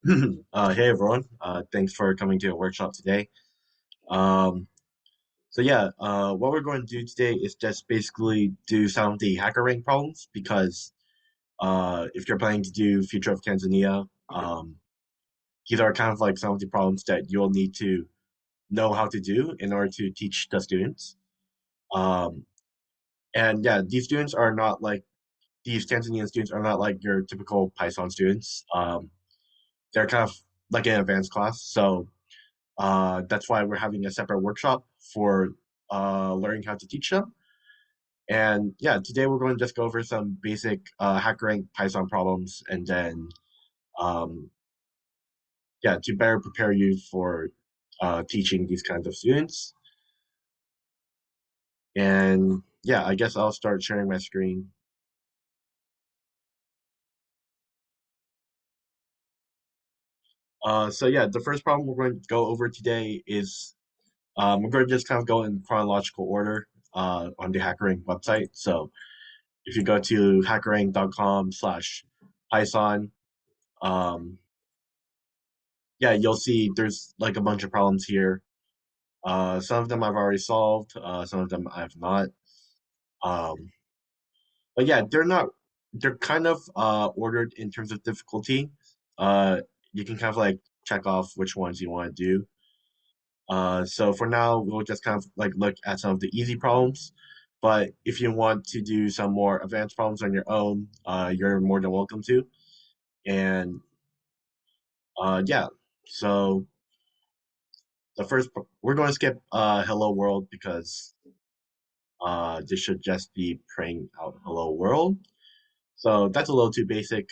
Hey everyone. Thanks for coming to a workshop today. Um, what we're going to do today is just basically do some of the hacker rank problems because if you're planning to do Future of Tanzania, these are kind of like some of the problems that you'll need to know how to do in order to teach the students. Um, and yeah, these Tanzanian students are not like your typical Python students. They're kind of like an advanced class, so that's why we're having a separate workshop for learning how to teach them. And yeah, today we're going to just go over some basic HackerRank Python problems, and then um, yeah, to better prepare you for teaching these kinds of students. And yeah, I guess I'll start sharing my screen. So yeah, the first problem we're going to go over today is we're going to just kind of go in chronological order on the HackerRank website. So if you go to hackerrank.com/Python, um, yeah, you'll see there's like a bunch of problems here. Some of them I've already solved, some of them I have not. Um, but yeah, they're kind of ordered in terms of difficulty. Uh, you can kind of like check off which ones you want to do. So for now, we'll just kind of like look at some of the easy problems. But if you want to do some more advanced problems on your own, you're more than welcome to. And yeah, so we're going to skip Hello World because this should just be praying out Hello World. So that's a little too basic.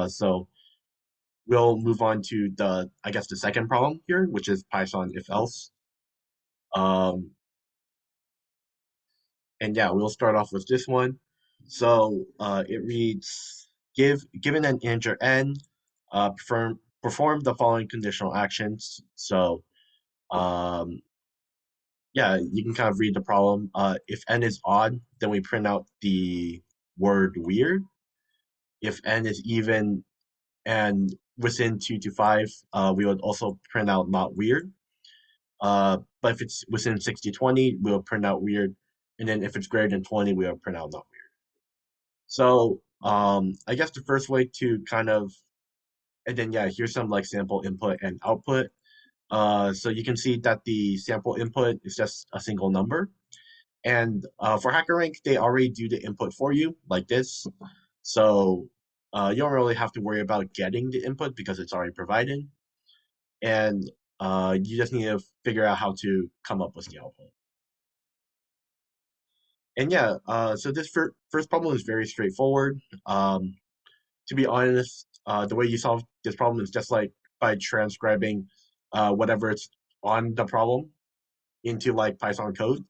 So we'll move on to I guess, the second problem here, which is Python if else. Um, and yeah, we'll start off with this one. So it reads, given an integer n, perform the following conditional actions. So um, yeah, you can kind of read the problem. If n is odd, then we print out the word weird. If n is even and within 2 to 5, we would also print out not weird. But if it's within 6 to 20, we'll print out weird. And then if it's greater than 20, we'll print out not weird. So I guess the first way to kind of, and then yeah, here's some like sample input and output. So you can see that the sample input is just a single number. And for HackerRank, they already do the input for you like this. So you don't really have to worry about getting the input because it's already provided. And you just need to figure out how to come up with the output. And yeah, so this first problem is very straightforward. To be honest, the way you solve this problem is just like by transcribing whatever it's on the problem into like Python code.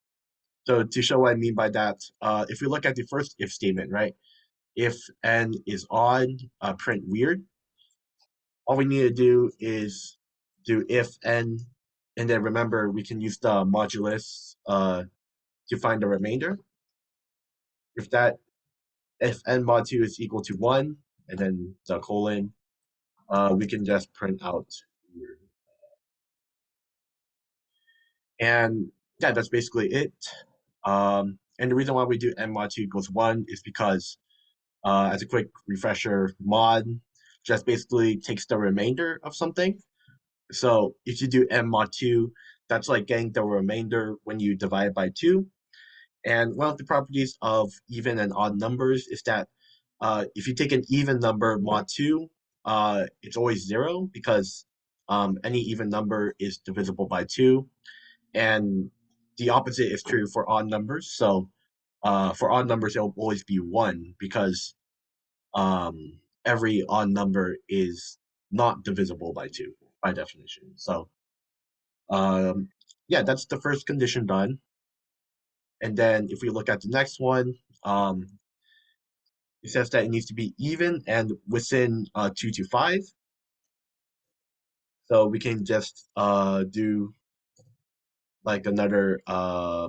So to show what I mean by that, if we look at the first if statement, right? If n is odd, print weird. All we need to do is do if n, and then remember we can use the modulus to find the remainder. If that if n mod 2 is equal to 1, and then the colon, we can just print out weird. And yeah, that's basically it. And the reason why we do n mod 2 equals 1 is because as a quick refresher, mod just basically takes the remainder of something. So if you do n mod 2, that's like getting the remainder when you divide by 2. And one of the properties of even and odd numbers is that if you take an even number mod 2, it's always 0 because any even number is divisible by 2. And the opposite is true for odd numbers. So for odd numbers, it'll always be 1 because every odd number is not divisible by 2 by definition. So um, yeah, that's the first condition done. And then if we look at the next one, it says that it needs to be even and within 2 to 5. So we can just do like another, yeah,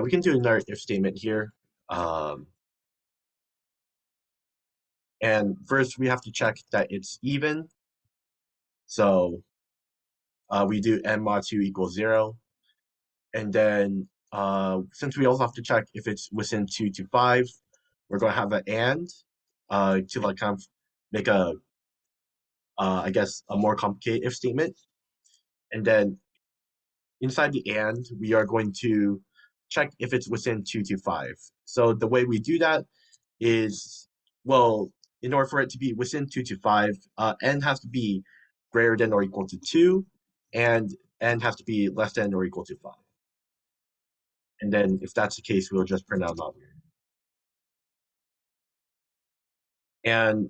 we can do another if statement here. Um, And first we have to check that it's even. So we do n mod 2 equals 0. And then since we also have to check if it's within 2 to 5, we're going to have an and to like kind of make a, I guess, a more complicated if statement. And then inside the and, we are going to check if it's within 2 to 5. So the way we do that is, well, in order for it to be within 2 to 5, n has to be greater than or equal to 2, and n has to be less than or equal to 5. And then if that's the case, we'll just print out not weird. And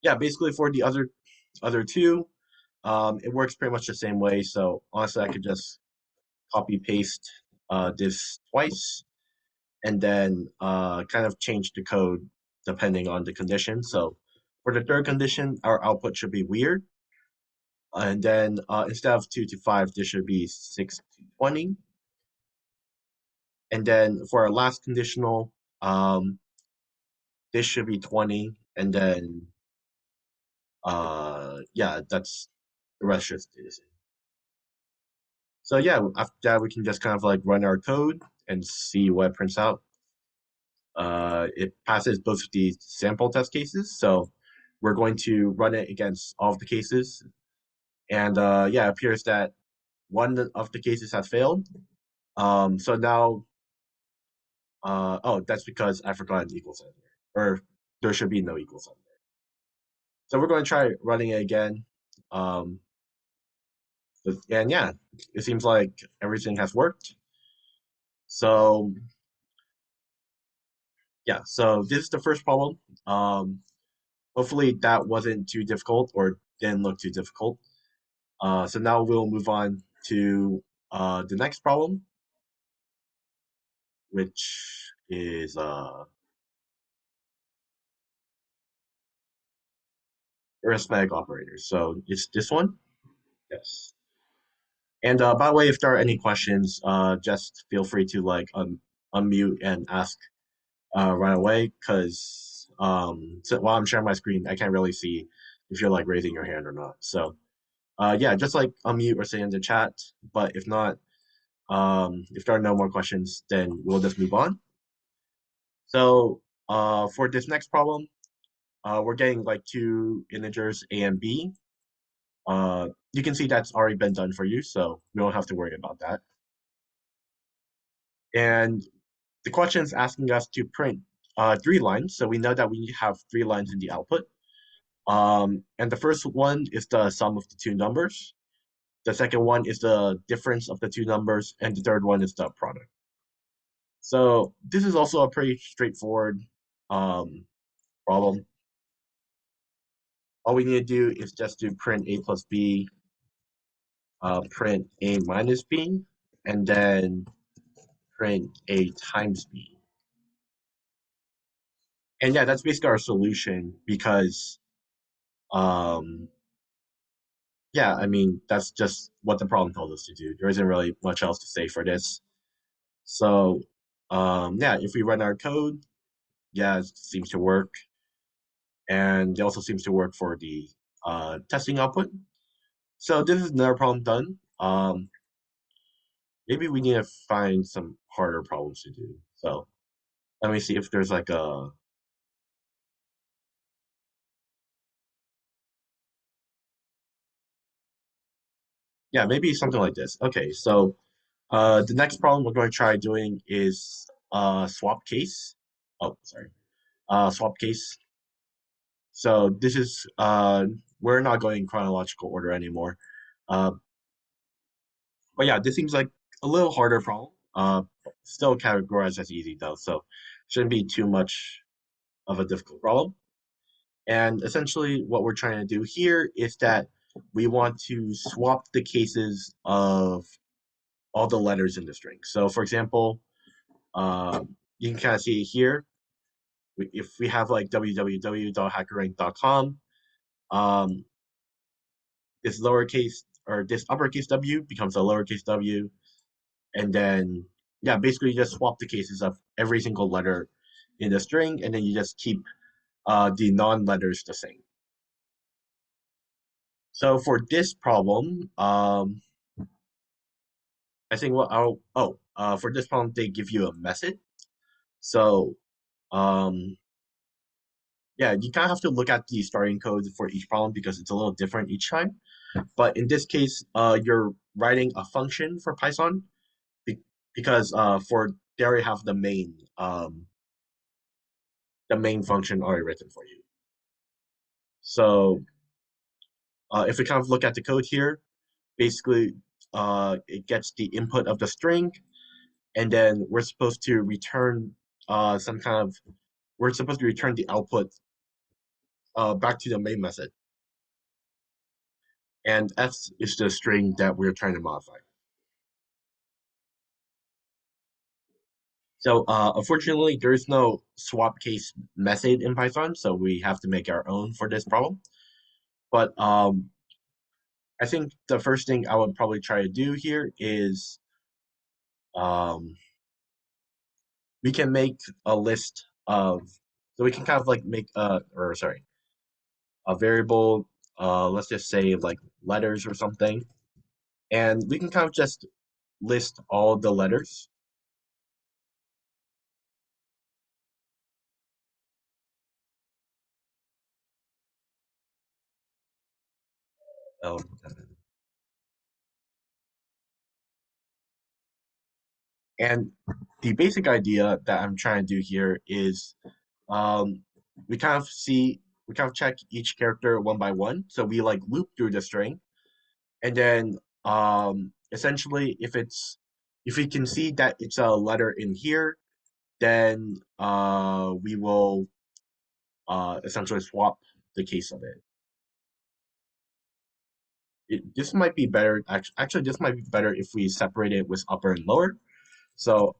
yeah, basically for the other two, it works pretty much the same way. So honestly, I could just copy paste this twice and then kind of change the code depending on the condition. So for the third condition, our output should be weird. And then instead of 2 to 5, this should be 6 to 20. And then for our last conditional, this should be 20. And then, yeah, that's the rest should stay the same. So yeah, after that, we can just kind of like run our code and see what prints out. It passes both the sample test cases. So we're going to run it against all of the cases. And yeah, it appears that one of the cases has failed. So now, oh, that's because I forgot an equal sign there, or there should be no equal sign there. So we're going to try running it again. Um, and yeah, it seems like everything has worked. So yeah, so this is the first problem. Hopefully that wasn't too difficult or didn't look too difficult. So now we'll move on to the next problem, which is arithmetic operators. So it's this one. Yes. And by the way, if there are any questions, just feel free to like unmute and ask right away, because so while I'm sharing my screen, I can't really see if you're like raising your hand or not. So yeah, just like unmute or say in the chat. But if not, if there are no more questions, then we'll just move on. So for this next problem, we're getting like two integers a and b. You can see that's already been done for you, so we don't have to worry about that. And the question is asking us to print 3 lines. So we know that we have 3 lines in the output. And the first one is the sum of the two numbers. The second one is the difference of the two numbers. And the third one is the product. So this is also a pretty straightforward problem. All we need to do is just to print a plus b, print a minus b, and then print a times b. And yeah, that's basically our solution because um, yeah, I mean, that's just what the problem told us to do. There isn't really much else to say for this. So, yeah, if we run our code, yeah, it seems to work. And it also seems to work for the testing output. So this is another problem done. Maybe we need to find some harder problems to do. So let me see if there's like a, yeah, maybe something like this. Okay, so the next problem we're going to try doing is swap case. Oh, sorry. Swap case. So this is we're not going in chronological order anymore. Uh, but yeah, this seems like a little harder problem. Still categorized as easy though, so shouldn't be too much of a difficult problem. And essentially, what we're trying to do here is that we want to swap the cases of all the letters in the string. So, for example, you can kind of see here. If we have like www.hackerrank.com, um, this lowercase or this uppercase w becomes a lowercase w, and then yeah, basically you just swap the cases of every single letter in the string, and then you just keep the non-letters the same. So for this problem, I think what I'll for this problem they give you a method. So um, yeah, you kind of have to look at the starting code for each problem because it's a little different each time. But in this case, you're writing a function for Python be because for they already have the main function already written for you. So if we kind of look at the code here, basically it gets the input of the string, and then some kind of we're supposed to return the output back to the main method, and s is the string that we're trying to modify. So unfortunately, there is no swap case method in Python, so we have to make our own for this problem. But I think the first thing I would probably try to do here is um, we can make a list of, so we can kind of like make or sorry, a variable, let's just say like letters or something, and we can kind of just list all the letters. Um, and the basic idea that I'm trying to do here is um, we kind of we kind of check each character one by one. So we like loop through the string, and then essentially if we can see that it's a letter in here, then we will essentially swap the case of it. This might be better. Actually, this might be better if we separate it with upper and lower. So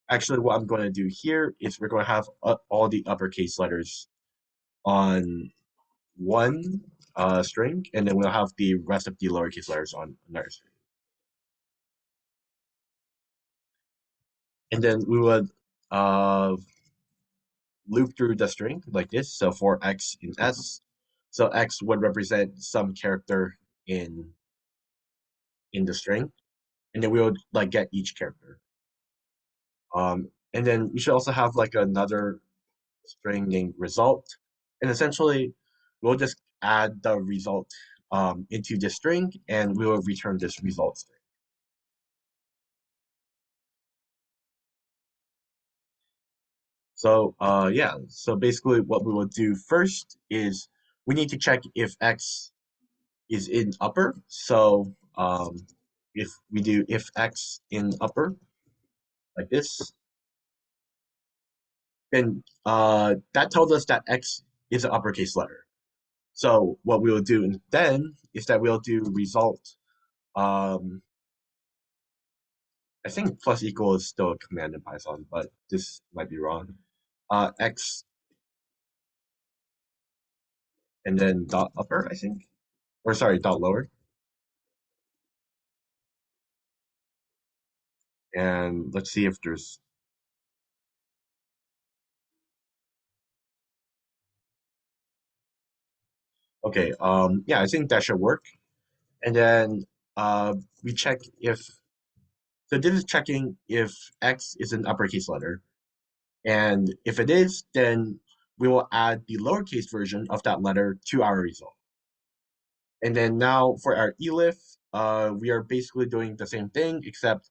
actually, what I'm going to do here is we're going to have all the uppercase letters on one string, and then we'll have the rest of the lowercase letters on another string. And then we would loop through the string like this. So for x in s, so x would represent some character in the string, and then we would like get each character. And then we should also have like another string named result, and essentially we'll just add the result into the string, and we will return this result string. So yeah, so basically what we will do first is we need to check if x is in upper. So if we do if x in upper like this, then that tells us that x is an uppercase letter. So what we will do then is that we'll do result. Um, I think plus equal is still a command in Python, but this might be wrong. X and then dot upper, I think, or sorry, dot lower. And let's see if there's okay. Yeah, I think that should work. And then we check if so. This is checking if X is an uppercase letter, and if it is, then we will add the lowercase version of that letter to our result. And then now for our elif, we are basically doing the same thing, except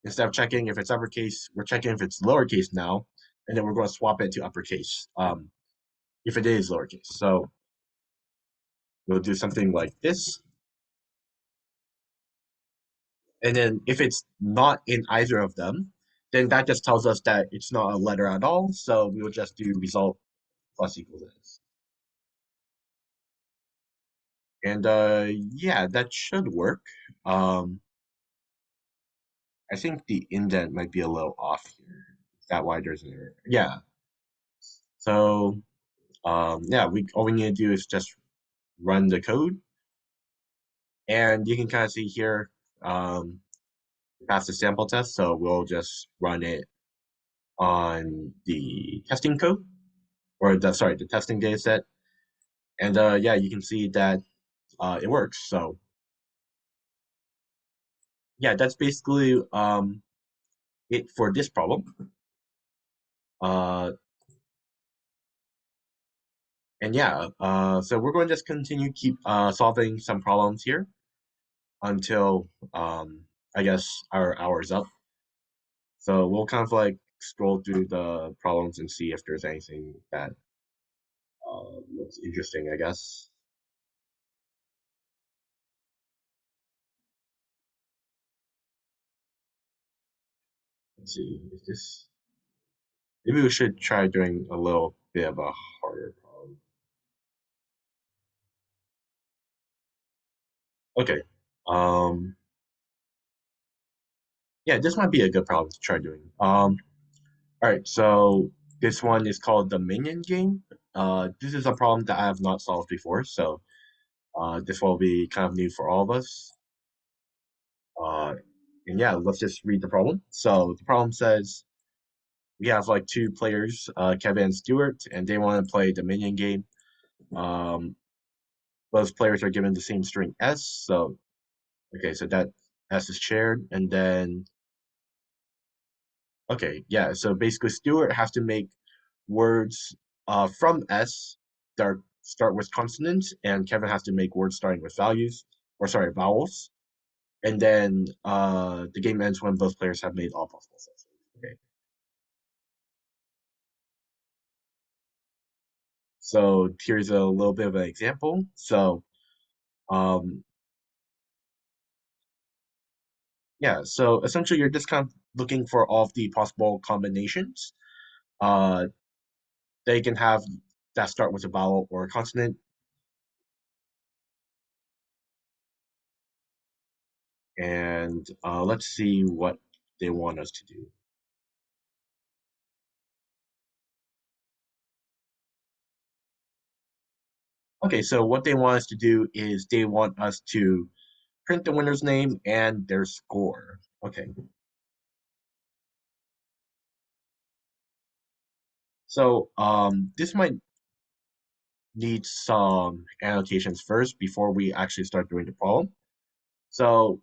instead of checking if it's uppercase, we're checking if it's lowercase now, and then we're going to swap it to uppercase if it is lowercase. So we'll do something like this. And then if it's not in either of them, then that just tells us that it's not a letter at all. So we will just do result plus equals this. And yeah, that should work. Um, I think the indent might be a little off here. Is that why there's an error? Yeah. So yeah, we all we need to do is just run the code, and you can kind of see here pass the sample test. So we'll just run it on the testing code or the testing data set. And yeah, you can see that it works. So yeah, that's basically it for this problem. Uh, and yeah, so we're going to just continue keep solving some problems here until I guess our hour's up. So we'll kind of like scroll through the problems and see if there's anything that looks interesting, I guess. Let's see, is this maybe we should try doing a little bit of a harder problem. Okay. Um yeah, this might be a good problem to try doing. All right, so this one is called the minion game. This is a problem that I have not solved before, so this will be kind of new for all of us. Uh, and yeah, let's just read the problem. So the problem says we have like two players, Kevin and Stuart, and they want to play the minion game. Um, both players are given the same string S. So okay, so that S is shared, and then okay, yeah. So basically, Stuart has to make words from S that start with consonants, and Kevin has to make words starting with values, or sorry, vowels. And then the game ends when both players have made all possible steps. Okay. So here's a little bit of an example. So um, yeah, so essentially you're just kind of looking for all of the possible combinations uh, they can have that start with a vowel or a consonant. And let's see what they want us to do. Okay, so what they want us to do is they want us to print the winner's name and their score. Okay, so this might need some annotations first before we actually start doing the problem. So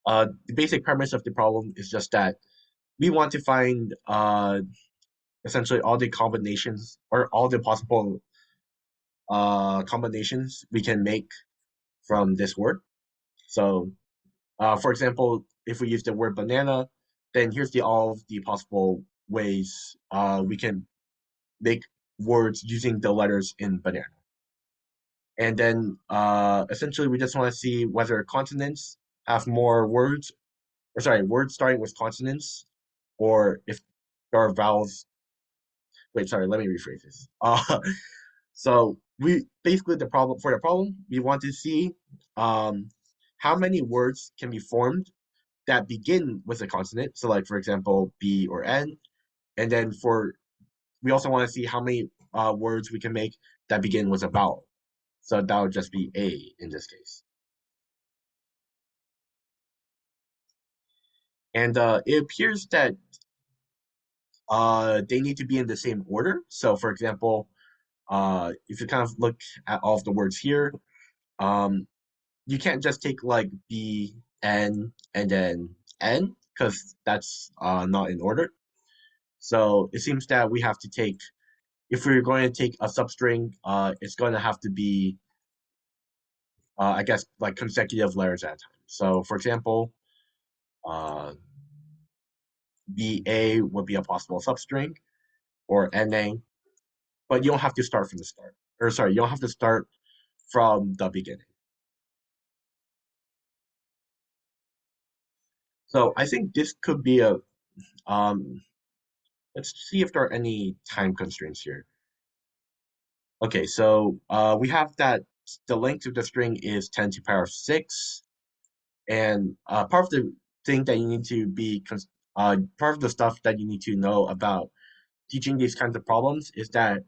the basic premise of the problem is just that we want to find essentially all the combinations or all the possible combinations we can make from this word. So for example, if we use the word banana, then here's all of the possible ways we can make words using the letters in banana. And then essentially we just want to see whether consonants have more words, or sorry, words starting with consonants, or if there are vowels. Wait, sorry, let me rephrase this. So we basically the problem we want to see um, how many words can be formed that begin with a consonant. So like for example, B or N, and then for we also want to see how many words we can make that begin with a vowel. So that would just be A in this case. And it appears that they need to be in the same order. So for example, if you kind of look at all of the words here, um, you can't just take like B, N, and then N, because that's not in order. So it seems that we have to take, if we're going to take a substring, it's going to have to be, I guess, like consecutive letters at a time. So for example, uh, BA would be a possible substring, or NA, but you don't have to start from the start. Or sorry, you don't have to start from the beginning. So I think this could be a, um, let's see if there are any time constraints here. Okay, so we have that the length of the string is 10 to the power of 6. And part of the thing that you need to be, part of the stuff that you need to know about teaching these kinds of problems is that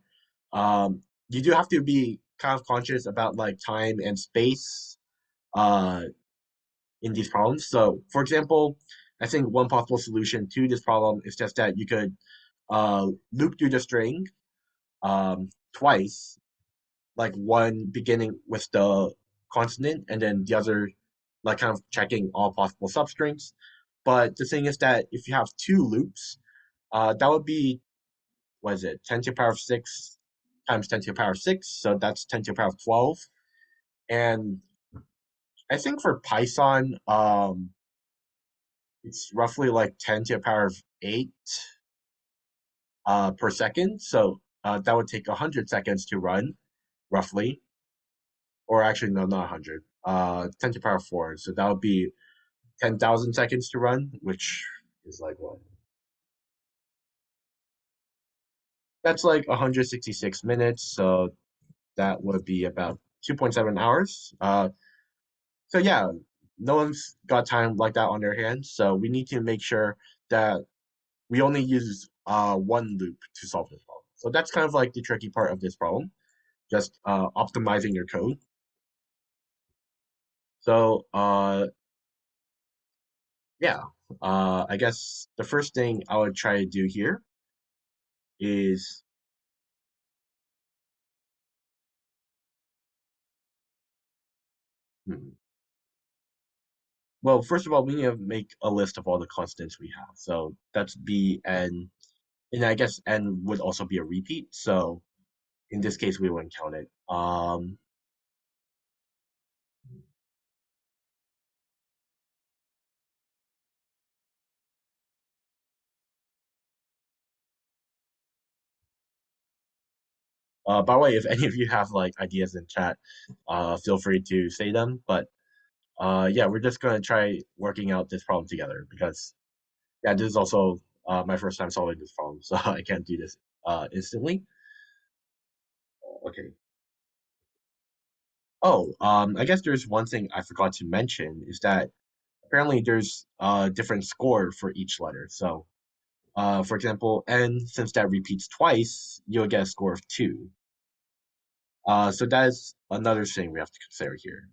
you do have to be kind of conscious about like time and space uh, in these problems. So, for example, I think one possible solution to this problem is just that you could loop through the string twice, like one beginning with the consonant and then the other like kind of checking all possible substrings. But the thing is that if you have two loops, that would be, what is it, 10 to the power of 6 times 10 to the power of 6. So that's 10 to the power of 12. And I think for Python, it's roughly like 10 to the power of 8 per second. So that would take 100 seconds to run, roughly. Or actually, no, not 100. 10 to the power of 4. So that would be 10,000 seconds to run, which is like what? That's like 166 minutes. So that would be about 2.7 hours. So yeah, no one's got time like that on their hands. So we need to make sure that we only use one loop to solve this problem. So that's kind of like the tricky part of this problem, just optimizing your code. So yeah, I guess the first thing I would try to do here is, hmm, well, first of all, we need to make a list of all the constants we have. So that's b, n, and I guess n would also be a repeat. So in this case, we wouldn't count it. By the way, if any of you have like ideas in chat, feel free to say them. But yeah, we're just gonna try working out this problem together because yeah, this is also my first time solving this problem, so I can't do this instantly. Okay. Oh, I guess there's one thing I forgot to mention is that apparently there's a different score for each letter. So, for example, N, since that repeats twice, you'll get a score of 2. So that is another thing we have to consider here.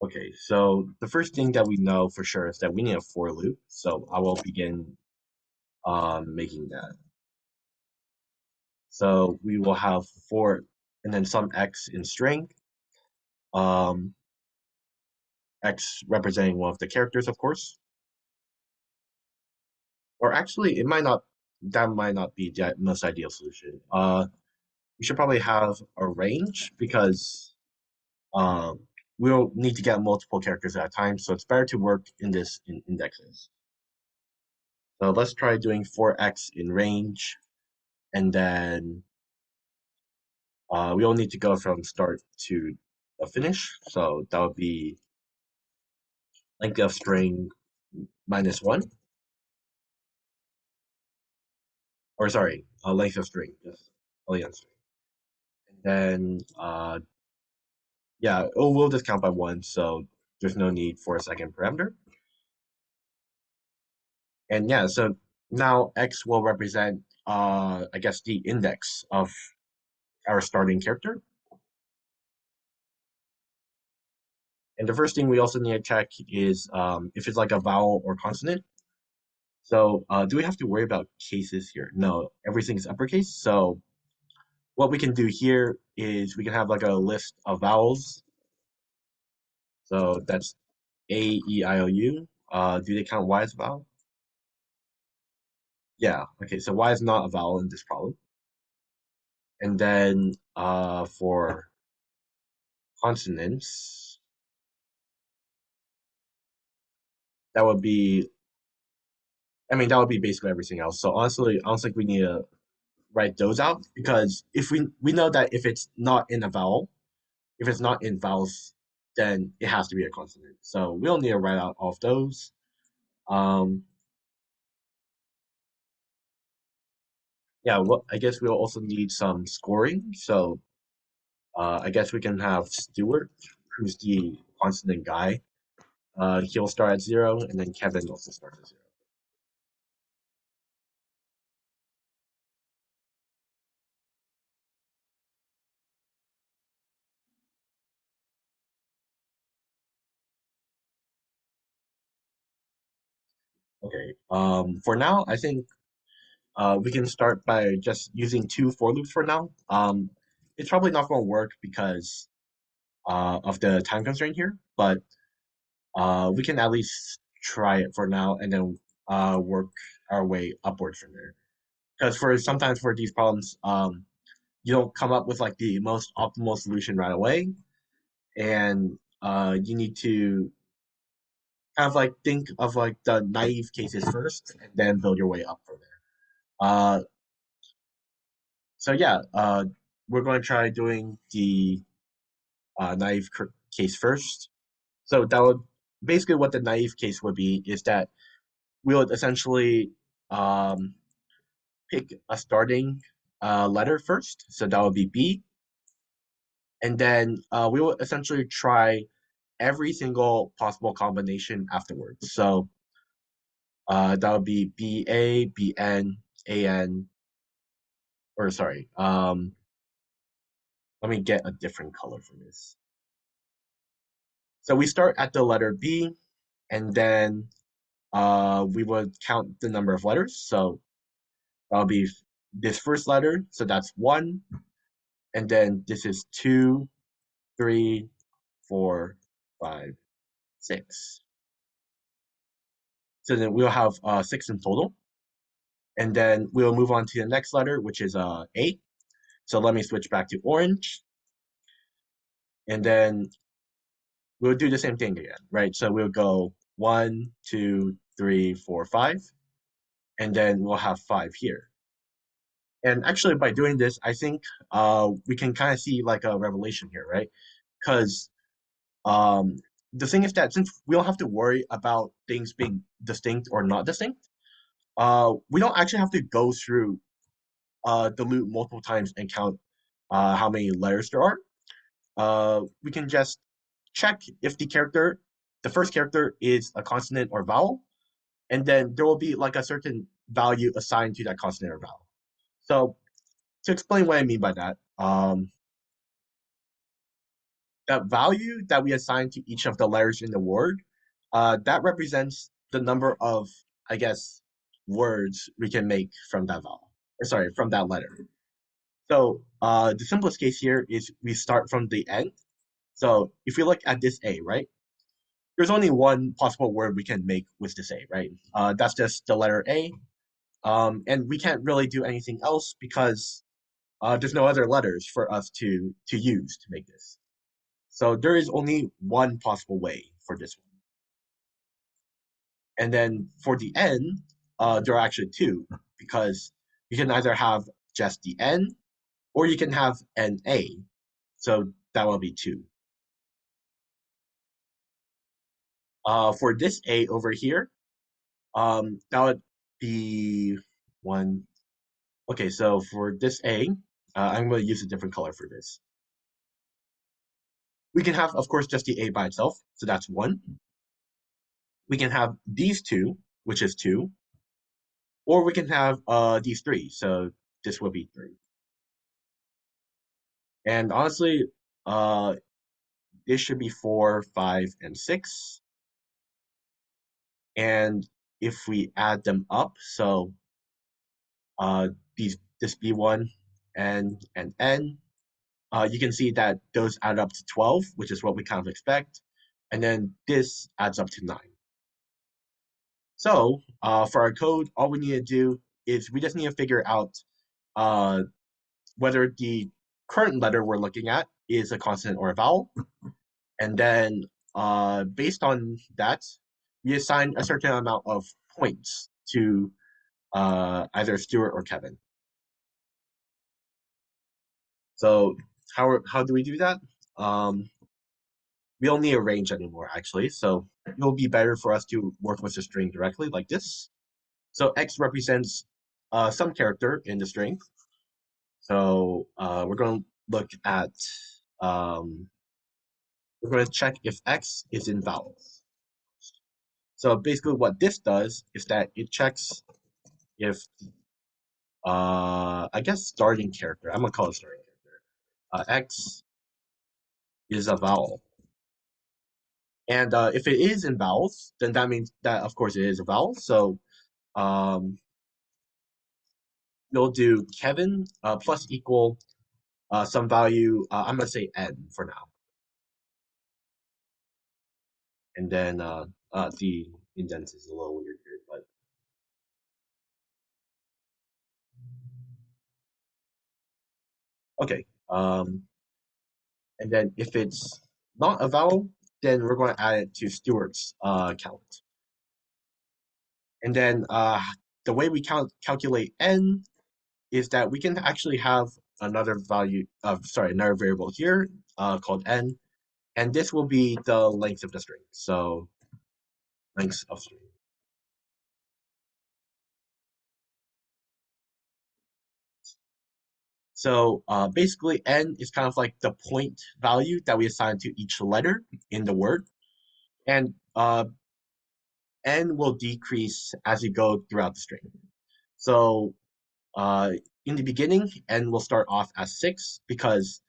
Okay, so the first thing that we know for sure is that we need a for loop. So I will begin making that. So we will have for and then some x in string, um, x representing one of the characters, of course. Or actually, it might not. That might not be the most ideal solution. We should probably have a range because um, we'll need to get multiple characters at a time. So it's better to work in this in indexes. So let's try doing for x in range, and then we all need to go from start to a finish. So that would be length of string minus one, or sorry, length of string, just length of string. And then yeah, it will just count by one, so there's no need for a second parameter. And yeah, so now x will represent I guess the index of our starting character. And the first thing we also need to check is if it's like a vowel or consonant. So do we have to worry about cases here? No, everything's uppercase. So what we can do here is we can have like a list of vowels. So that's A, E, I, O, U. Do they count Y as a vowel? Yeah. Okay, so Y is not a vowel in this problem. And then for consonants, that would be, I mean, that would be basically everything else. So honestly, I don't think we need to write those out because if we know that if it's not in a vowel, if it's not in vowels, then it has to be a consonant. So we don't need to write out all of those. Um, yeah, well, I guess we'll also need some scoring. So I guess we can have Stuart, who's the consonant guy. He'll start at 0, and then Kevin also starts at 0. Okay. For now, I think we can start by just using two for loops for now. It's probably not going to work because of the time constraint here, but we can at least try it for now and then work our way upwards from there. Because for sometimes for these problems, you don't come up with like the most optimal solution right away, and you need to kind of like think of like the naive cases first, and then build your way up from there. Uh, so yeah, we're going to try doing the naive case first. So that would basically what the naive case would be is that we would essentially um, pick a starting letter first. So that would be B, and then we will essentially try every single possible combination afterwards. So that would be BA, BN, AN, or sorry, let me get a different color for this. So we start at the letter B, and then we would count the number of letters. So that'll be this first letter, so that's one, and then this is two, three, four, five, six. So then we'll have six in total. And then we'll move on to the next letter, which is A. So let me switch back to orange. And then we'll do the same thing again, right? So we'll go one, two, three, four, five. And then we'll have five here. And actually, by doing this, I think we can kind of see like a revelation here, right? Because um, the thing is that since we don't have to worry about things being distinct or not distinct, we don't actually have to go through the loop multiple times and count how many letters there are. We can just check if the first character is a consonant or vowel, and then there will be like a certain value assigned to that consonant or vowel. So to explain what I mean by that, that value that we assign to each of the letters in the word, that represents the number of, I guess, words we can make from that vowel. Sorry, from that letter. So the simplest case here is we start from the end. So if we look at this A, right? There's only one possible word we can make with this A, right? That's just the letter A. And we can't really do anything else because there's no other letters for us to use to make this. So there is only one possible way for this one. And then for the N, there are actually two because you can either have just the N or you can have an A. So that will be two. For this A over here, that would be one. Okay, so for this A, I'm going to use a different color for this. We can have, of course, just the A by itself. So that's one. We can have these two, which is two, or we can have these three. So this would be three. And honestly, uh, this should be four, five, and six. And if we add them up, so uh, this B1 and N, you can see that those add up to 12, which is what we kind of expect. And then this adds up to 9. So for our code, all we need to do is we just need to figure out uh, whether the current letter we're looking at is a consonant or a vowel. And then based on that, we assign a certain amount of points to either Stuart or Kevin. So how do we do that? Um, we don't need a range anymore, actually. So it will be better for us to work with the string directly like this. So X represents some character in the string. So we're going to look at, um, we're going to check if X is in vowels. So basically what this does is that it checks if, I guess starting character, I'm going to call it starting character, X is a vowel. And if it is in vowels, then that means that of course it is a vowel. So um, you'll do Kevin plus equal some value. I'm gonna say n for now, and then the indent is a little weird here, but okay. And then if it's not a vowel, then we're going to add it to Stewart's count. And then the way we calculate n is that we can actually have another value of sorry another variable here called n, and this will be the length of the string. So length of string. So basically, n is kind of like the point value that we assign to each letter in the word, and n will decrease as you go throughout the string. So uh, in the beginning, n will start off as 6 because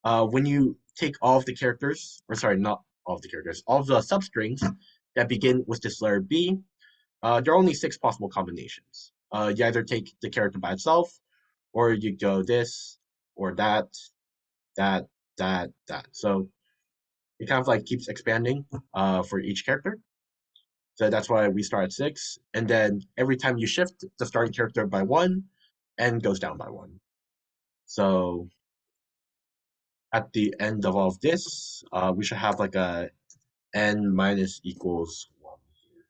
when you take all of the characters, or sorry, not all of the characters, all of the substrings that begin with this letter B, there are only 6 possible combinations. You either take the character by itself, or you go this, or that, that, that. So it kind of like keeps expanding for each character. So that's why we start at 6. And then every time you shift the starting character by 1, n goes down by 1. So at the end of all of this, we should have like a n minus equals 1 here.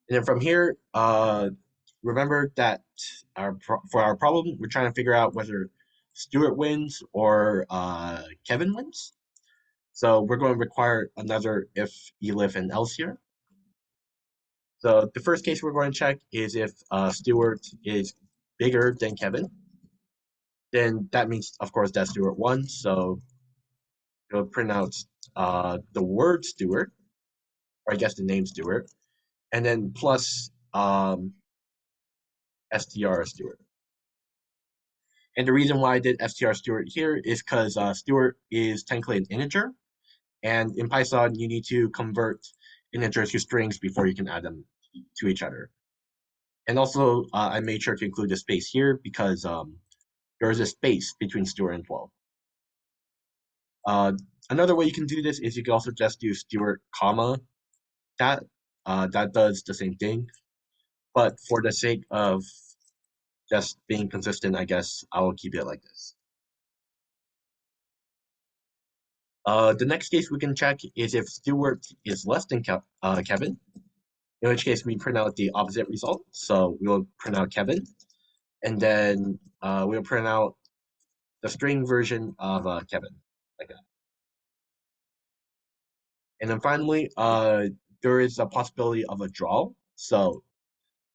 And then from here, remember that for our problem, we're trying to figure out whether Stuart wins or Kevin wins. So we're going to require another if, elif, and else here. So the first case we're going to check is if Stuart is bigger than Kevin. Then that means, of course, that Stuart won. So we'll print out the word Stuart, or I guess the name Stuart, and then plus str Stuart. And the reason why I did str Stuart here is because Stuart is technically an integer, and in Python you need to convert integers to strings before you can add them to each other. And also, I made sure to include a space here because there is a space between Stuart and 12. Uh, Another way you can do this is you can also just do Stuart, comma, that. That does the same thing. But for the sake of just being consistent, I guess I will keep it like this. The next case we can check is if Stuart is less than Kevin, in which case we print out the opposite result. So we'll print out Kevin, and then we'll print out the string version of Kevin, like that. And then finally, there is a possibility of a draw. So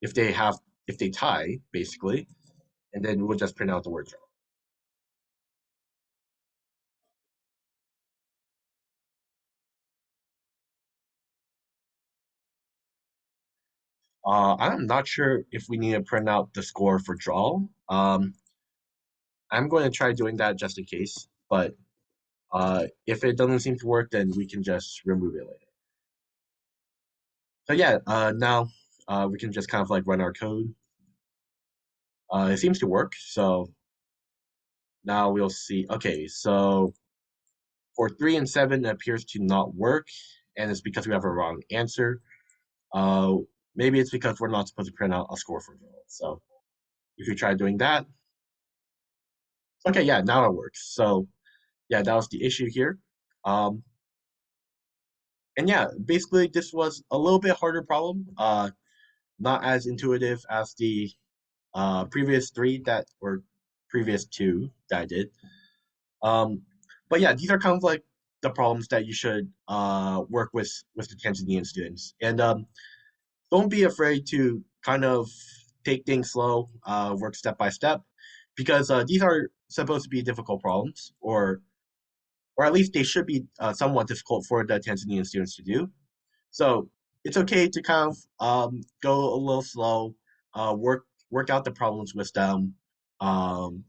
if they tie, basically, and then we'll just print out the word draw. I'm not sure if we need to print out the score for draw. I'm going to try doing that just in case, but if it doesn't seem to work, then we can just remove it later. So yeah, now we can just kind of like run our code. It seems to work, so now we'll see. Okay, so for 3 and 7, it appears to not work, and it's because we have a wrong answer. Uh, Maybe it's because we're not supposed to print out a score for draw. So if you try doing that, okay, yeah, now it works. So yeah, that was the issue here. Um, and yeah, basically this was a little bit harder problem. Not as intuitive as the previous 3 that or previous 2 that I did. Um, but yeah, these are kind of like the problems that you should work with the Tanzanian students. And don't be afraid to kind of take things slow, work step by step, because these are supposed to be difficult problems, or at least they should be somewhat difficult for the Tanzanian students to do. So it's okay to kind of go a little slow, work out the problems with them. Um,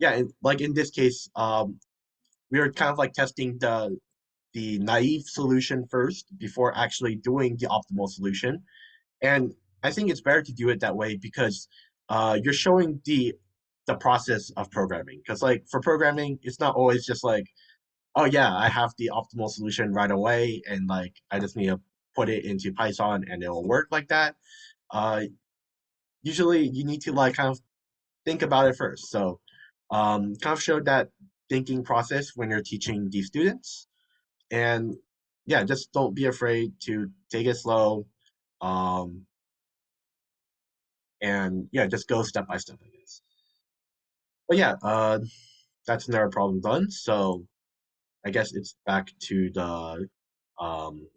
yeah, like in this case, we were kind of like testing the naive solution first before actually doing the optimal solution. And I think it's better to do it that way because you're showing the process of programming. Because like for programming, it's not always just like, oh yeah, I have the optimal solution right away, and like I just need to put it into Python and it'll work like that. Uh, Usually you need to like kind of think about it first. So kind of show that thinking process when you're teaching these students. And yeah, just don't be afraid to take it slow. Um, and yeah, just go step by step, I guess. But yeah, that's another problem done. So I guess it's back to the um,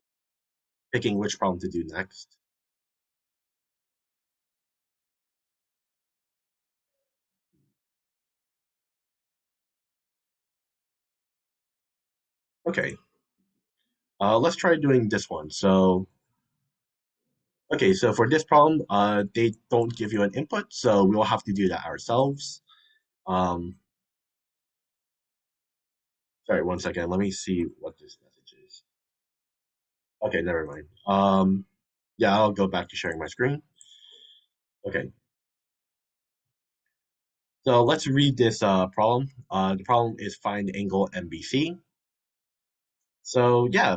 picking which problem to do next. Okay, let's try doing this one. So okay, so for this problem, they don't give you an input, so we will have to do that ourselves. Um, Sorry, one second. Let me see what this message is. Okay, never mind. Yeah, I'll go back to sharing my screen. Okay, so let's read this problem. The problem is find angle MBC. So yeah,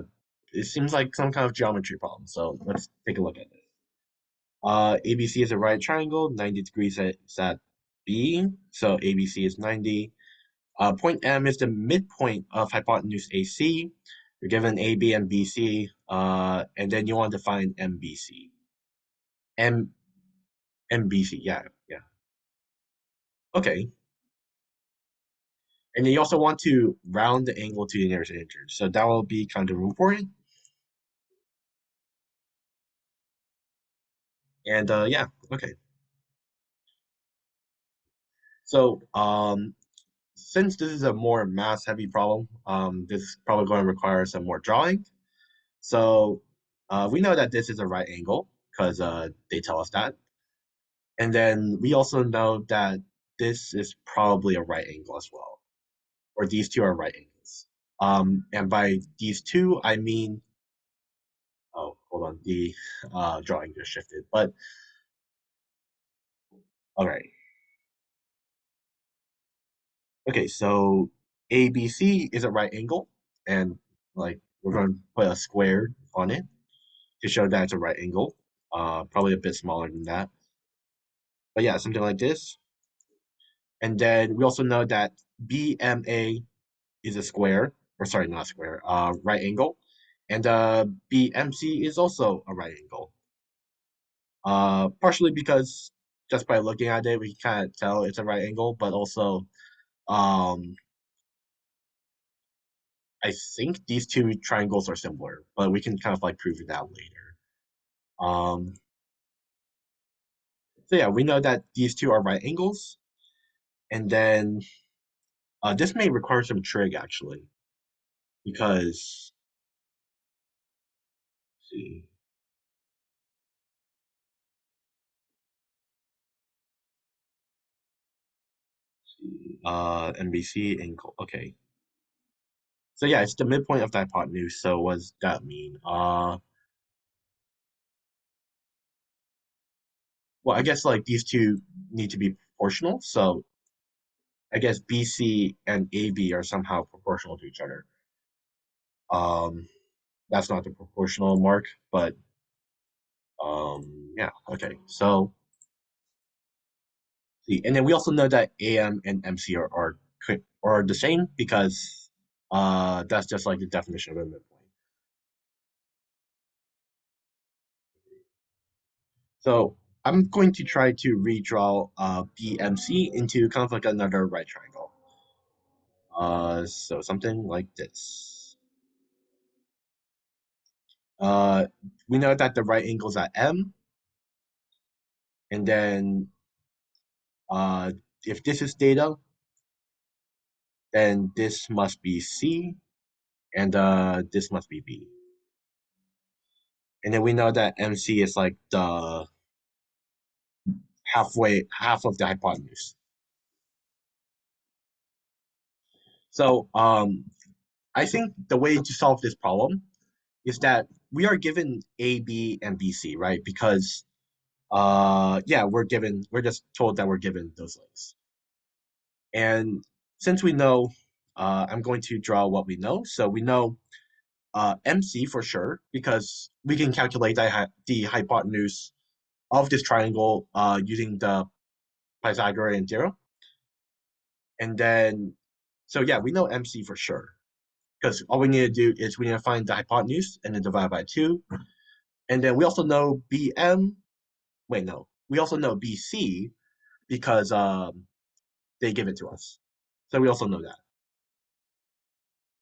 it seems like some kind of geometry problem. So let's take a look at this. ABC is a right triangle, 90 degrees is at B. So ABC is 90. Point M is the midpoint of hypotenuse AC. You're given AB and BC, and then you want to find MBC. M MBC, yeah, yeah. Okay. And then you also want to round the angle to the nearest integer. So that will be kind of important. And yeah, okay. So since this is a more math heavy problem, this is probably going to require some more drawing. So we know that this is a right angle because they tell us that. And then we also know that this is probably a right angle as well, or these two are right angles. And by these two, I mean, oh, hold on, the drawing just shifted. But all right, okay, so ABC is a right angle, and like we're going to put a square on it to show that it's a right angle. Probably a bit smaller than that, but yeah, something like this. And then we also know that BMA is a square, or sorry, not a square, right angle, and BMC is also a right angle. Partially because just by looking at it, we can kind of tell it's a right angle, but also um, I think these two triangles are similar, but we can kind of like prove it out later. Um, so yeah, we know that these two are right angles, and then this may require some trig actually, because let's see, NBC angle. Okay, so yeah, it's the midpoint of the hypotenuse. So what does that mean? Well, I guess like these two need to be proportional. So I guess BC and AB are somehow proportional to each other. Um, that's not the proportional mark, but yeah, okay. So see, and then we also know that AM and MC are the same because that's just like the definition of a midpoint. So I'm going to try to redraw BMC into kind of like another right triangle. So something like this. Uh, we know that the right angle's at M, and then uh, if this is theta, then this must be C, and this must be B. And then we know that MC is like the half of the hypotenuse. So I think the way to solve this problem is that we are given A, B, and B, C, right? Because yeah, we're just told that we're given those links. And since we know, I'm going to draw what we know. So we know MC for sure because we can calculate the hypotenuse of this triangle using the Pythagorean theorem. And then, so yeah, we know MC for sure because all we need to do is we need to find the hypotenuse and then divide by 2. And then we also know BM. Wait, no. We also know BC because they give it to us. So we also know that.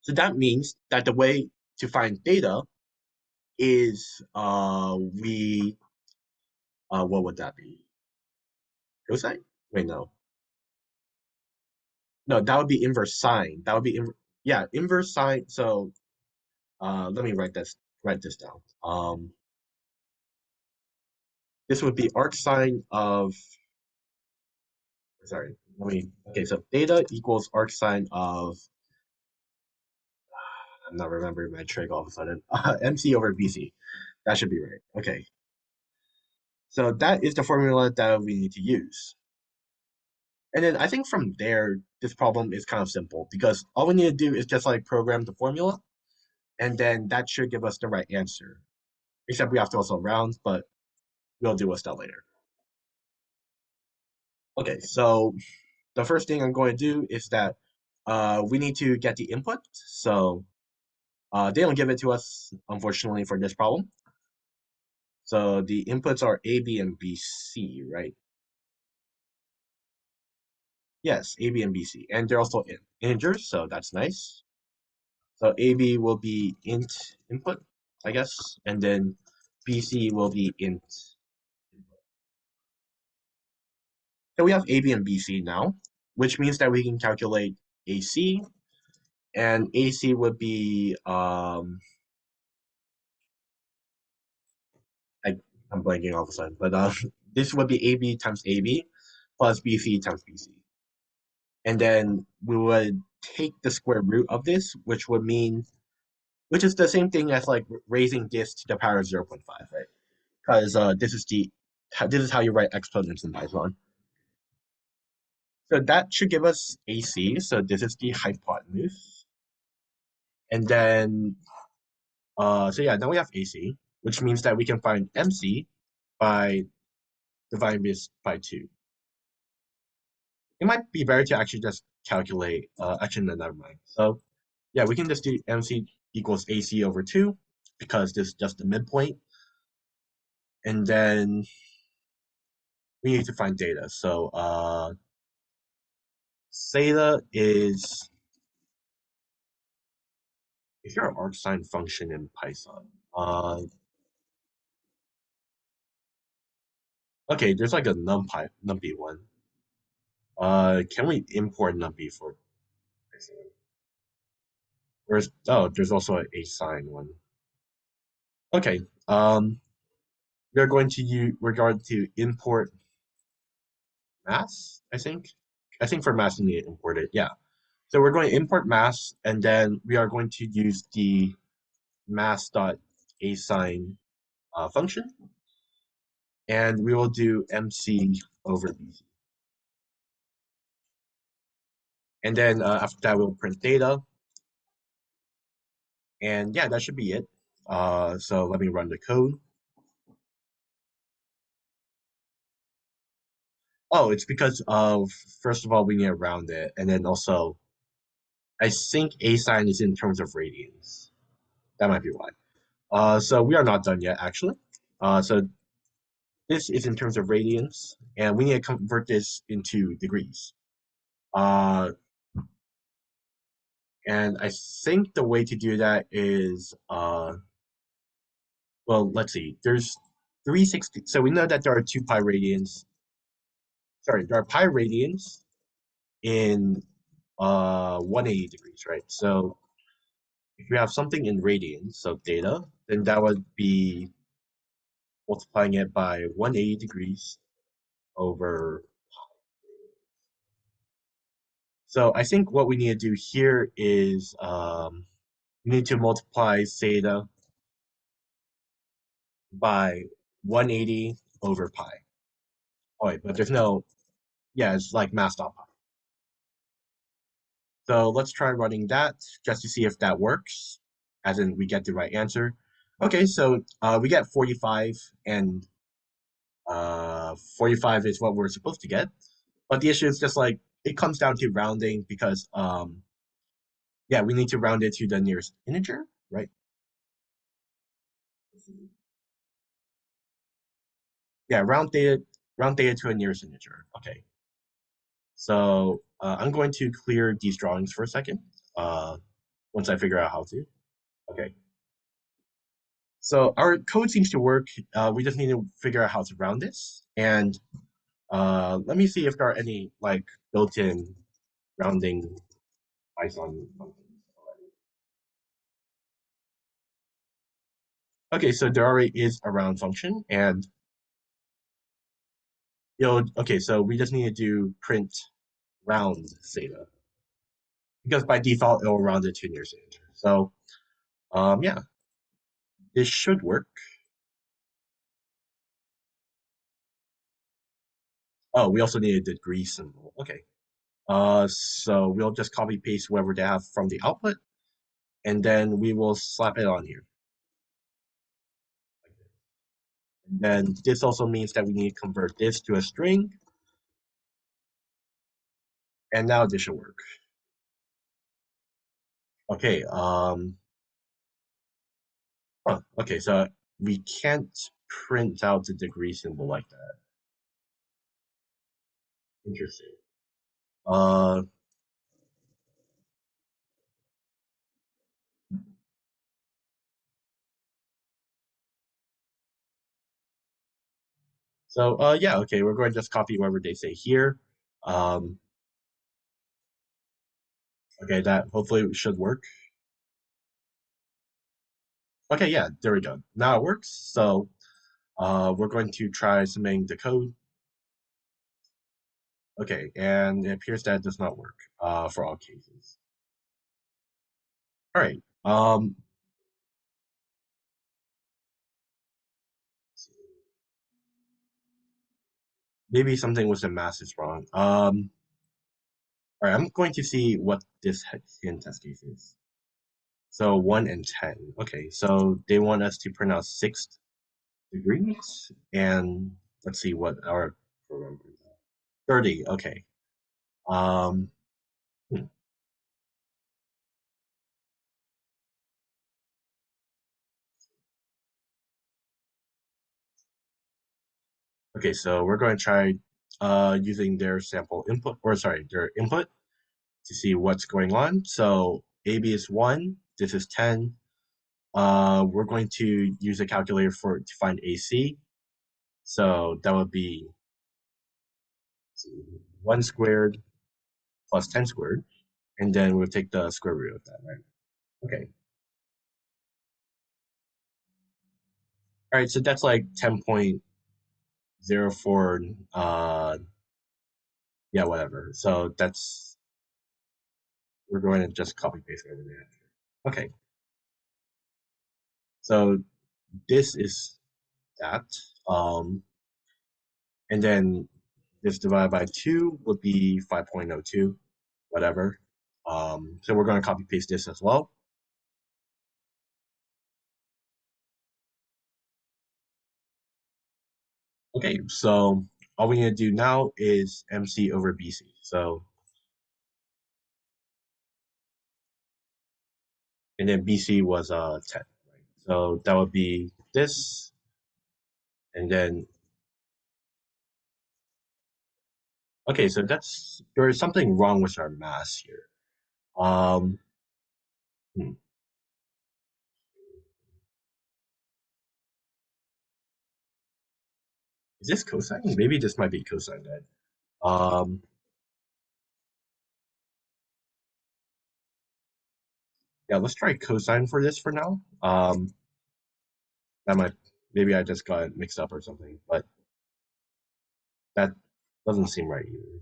So that means that the way to find theta is what would that be? Cosine? Wait, no. No, that would be inverse sine. That would be yeah, inverse sine. So let me write this down. This would be arc sine of sorry, let me okay, so theta equals arc sine of I'm not remembering my trig all of a sudden. MC over BC. That should be right. Okay. So that is the formula that we need to use. And then I think from there, this problem is kind of simple because all we need to do is just like program the formula, and then that should give us the right answer. Except we have to also round, but we'll deal with that later. Okay, so the first thing I'm going to do is that we need to get the input. So they don't give it to us, unfortunately, for this problem. So the inputs are A, B, and B, C, right? Yes, A, B, and B, C. And they're also integers, so that's nice. So AB will be int input, I guess, and then BC will be int. So we have AB and BC now, which means that we can calculate AC, and AC would be I, I'm blanking all of a sudden, but this would be AB times AB plus BC times BC, and then we would take the square root of this, which is the same thing as like raising this to the power of 0.5, right? Because this is how you write exponents in Python. So that should give us AC. So this is the hypotenuse. And then, so yeah, now we have AC, which means that we can find MC by dividing this by 2. It might be better to actually just calculate, actually, no, never mind. So yeah, we can just do MC equals AC over 2 because this is just the midpoint. And then we need to find data. So theta is if you're an arcsine function in Python. Okay, there's like a numpy one. Can we import numpy for Python? There's also a sine one. Okay, we're going to import mass, I think. I think for mass we need to import it. Yeah. So we're going to import mass, and then we are going to use the mass.asine function, and we will do MC over BC. And then after that, we'll print data. And yeah, that should be it. So let me run the code. Oh, it's because of, first of all, we need to round it. And then also, I think A sign is in terms of radians. That might be why. So we are not done yet, actually. So this is in terms of radians, and we need to convert this into degrees. Uh, and I think the way to do that is, well, let's see. There's 360. So we know that there are 2 pi radians. Sorry, there are pi radians in 180 degrees, right? So if you have something in radians, so theta, then that would be multiplying it by 180 degrees over. So I think what we need to do here is we need to multiply zeta by 180 over pi. Oh wait, but there's no, yeah, it's like mass dot pi. So let's try running that just to see if that works, as in we get the right answer. Okay, so we get 45, and 45 is what we're supposed to get. But the issue is just like it comes down to rounding because yeah, we need to round it to the nearest integer, right? Yeah, round data to a nearest integer. Okay. So I'm going to clear these drawings for a second. Uh, once I figure out how to. Okay. So our code seems to work. We just need to figure out how to round this. And let me see if there are any like built-in rounding Python functions already. Okay, so there already is a round function, and okay, so we just need to do print round theta because by default it will round it to near integer. So yeah, this should work. Oh, we also need a degree symbol. Okay. So we'll just copy paste whatever they have from the output, and then we will slap it on here. And then this also means that we need to convert this to a string, and now this should work. Okay. Okay. So we can't print out the degree symbol like that. Interesting. Uh, so yeah. Okay. We're going to just copy whatever they say here. Um, okay. That hopefully should work. Okay. Yeah. There we go. Now it works. So we're going to try submitting the code. Okay, and it appears that does not work for all cases. All right. Maybe something with the math is wrong. All right, I'm going to see what this hidden test case is. So 1 and 10. Okay, so they want us to print out 6 degrees, and let's see what our program brings out. 30. Okay. Um, hmm. Okay, so we're going to try using their sample input, or sorry, their input to see what's going on. So AB is 1, this is 10. We're going to use a calculator to find AC. So that would be 1 squared plus 10 squared. And then we'll take the square root of that, right? Okay. All right, so that's like 10.04, yeah, whatever. So that's, we're going to just copy paste over there. Okay, so this is that. Um, and then this divided by 2 would be 5.02, whatever. So we're going to copy paste this as well. Okay, so all we need to do now is MC over BC. So, and then BC was 10, right? So that would be this, and then, okay, so there is something wrong with our mass here. Um, hmm, is this cosine? Maybe this might be cosine then. Um, yeah, let's try cosine for this for now. That might, maybe I just got it mixed up or something, but that doesn't seem right either.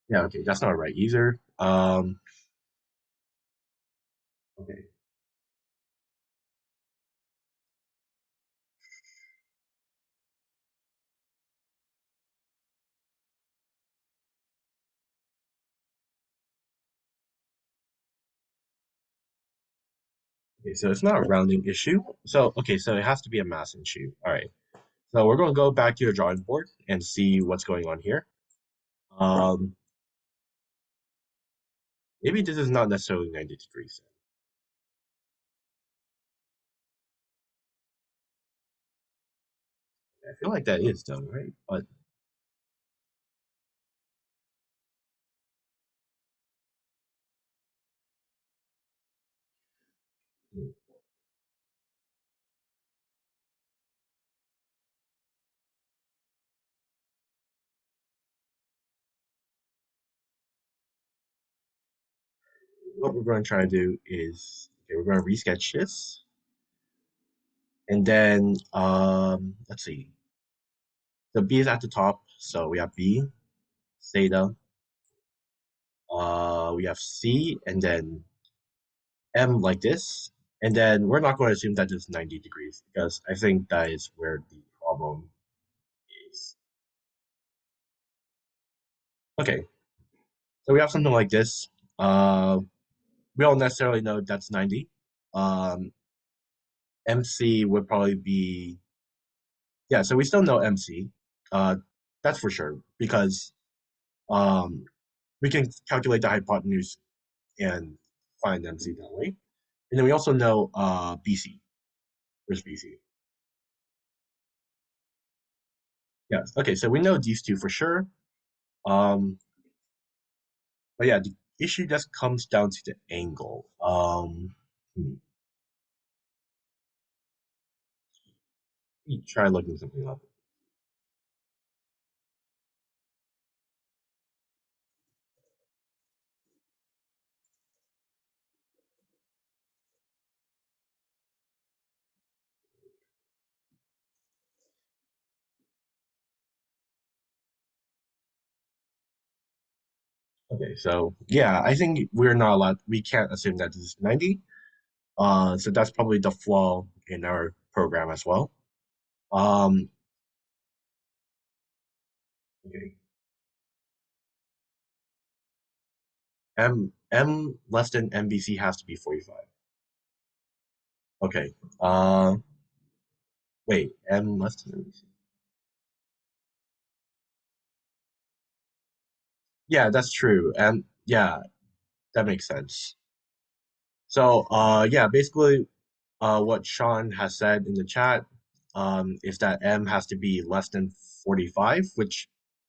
Yeah, okay, that's not right either. Okay, okay, so it's not a rounding issue. So okay, so it has to be a math issue. All right. So we're going to go back to your drawing board and see what's going on here. Um, Maybe this is not necessarily 90 degrees. I feel like that is though, right? But hmm, what we're going to try to do is, okay, we're going to resketch this. And then, let's see. The B is at the top. So we have B, theta, we have C, and then M like this. And then we're not going to assume that this is 90 degrees because I think that is where the problem is. Okay, so we have something like this. Uh, we don't necessarily know that's 90. Um, MC would probably be, yeah, so we still know MC. Uh, that's for sure because um, we can calculate the hypotenuse and find MC that way. And then we also know BC. Where's BC? Yes. Okay, so we know these two for sure. Um, but yeah, the issue just comes down to the angle. Let me try looking something up. Okay, so yeah, I think we're not allowed. We can't assume that this is 90. So that's probably the flaw in our program as well. Um, okay, M less than MBC has to be 45. Okay. Wait, M less than MBC. Yeah, that's true. And yeah, that makes sense. So, yeah, basically, what Sean has said in the chat, is that M has to be less than 45, which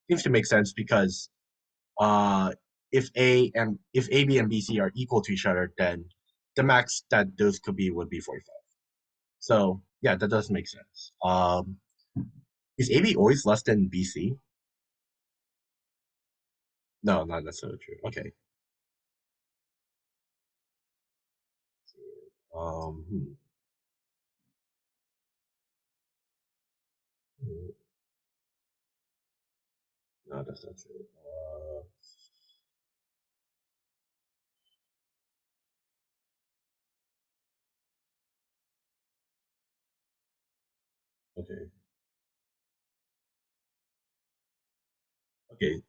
seems to make sense because, uh, if A, B, and B, C are equal to each other, then the max that those could be would be 45. So, yeah, that does make sense. Is AB always less than BC? No, not necessarily true. Okay. Hmm. No, that's not true. Okay. Okay.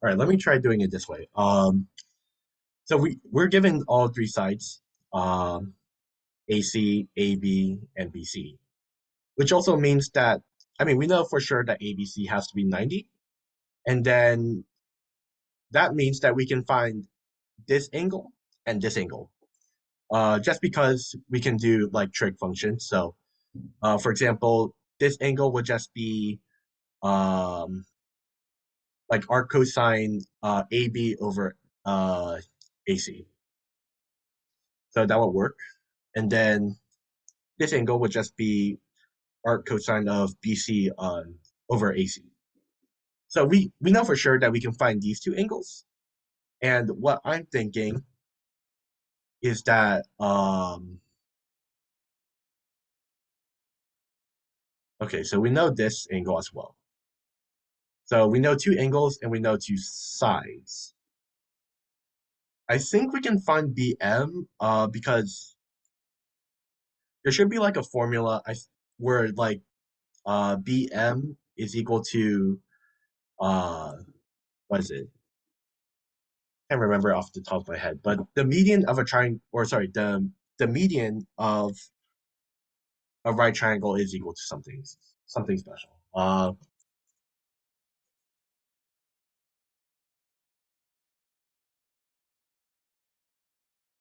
All right, let me try doing it this way. So we're given all three sides, AC, AB, and BC, which also means that I mean we know for sure that ABC has to be 90, and then that means that we can find this angle and this angle. Just because we can do like trig functions. So, for example, this angle would just be um, like arc cosine AB over AC. So that would work. And then this angle would just be arc cosine of BC over AC. So we know for sure that we can find these two angles. And what I'm thinking is that okay, so we know this angle as well. So we know two angles and we know two sides. I think we can find BM because there should be like a formula where like BM is equal to uh what is it? Can't remember off the top of my head, but the median of a triangle, or sorry, the median of a right triangle is equal to something special.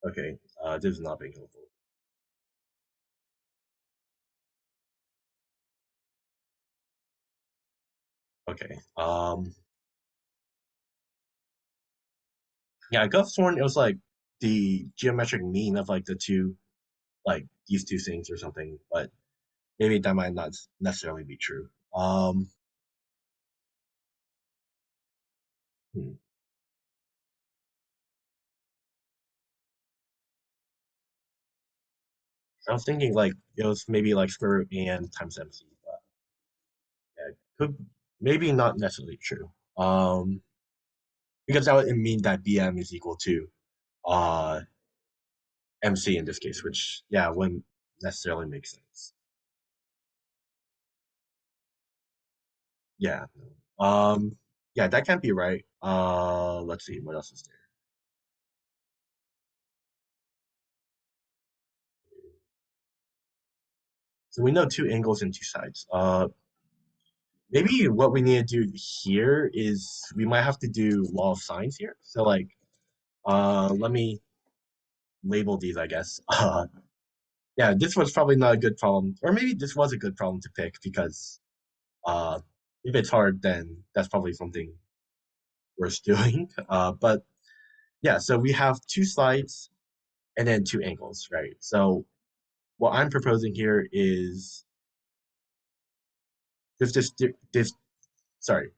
Okay, this is not being helpful. Okay, yeah, I could have sworn it was like the geometric mean of like the two, like these two things or something, but maybe that might not necessarily be true. Hmm. I was thinking like it was maybe like square root and times MC, but yeah, could maybe not necessarily true. Because that would mean that BM is equal to uh MC in this case, which yeah wouldn't necessarily make sense. Yeah. Yeah, that can't be right. Let's see, what else is there? So we know two angles and two sides. Maybe what we need to do here is we might have to do law of sines here. So like, let me label these, I guess. Yeah, this was probably not a good problem, or maybe this was a good problem to pick because uh, if it's hard, then that's probably something worth doing. But yeah, so we have two sides and then two angles, right? So what I'm proposing here is there's this sorry,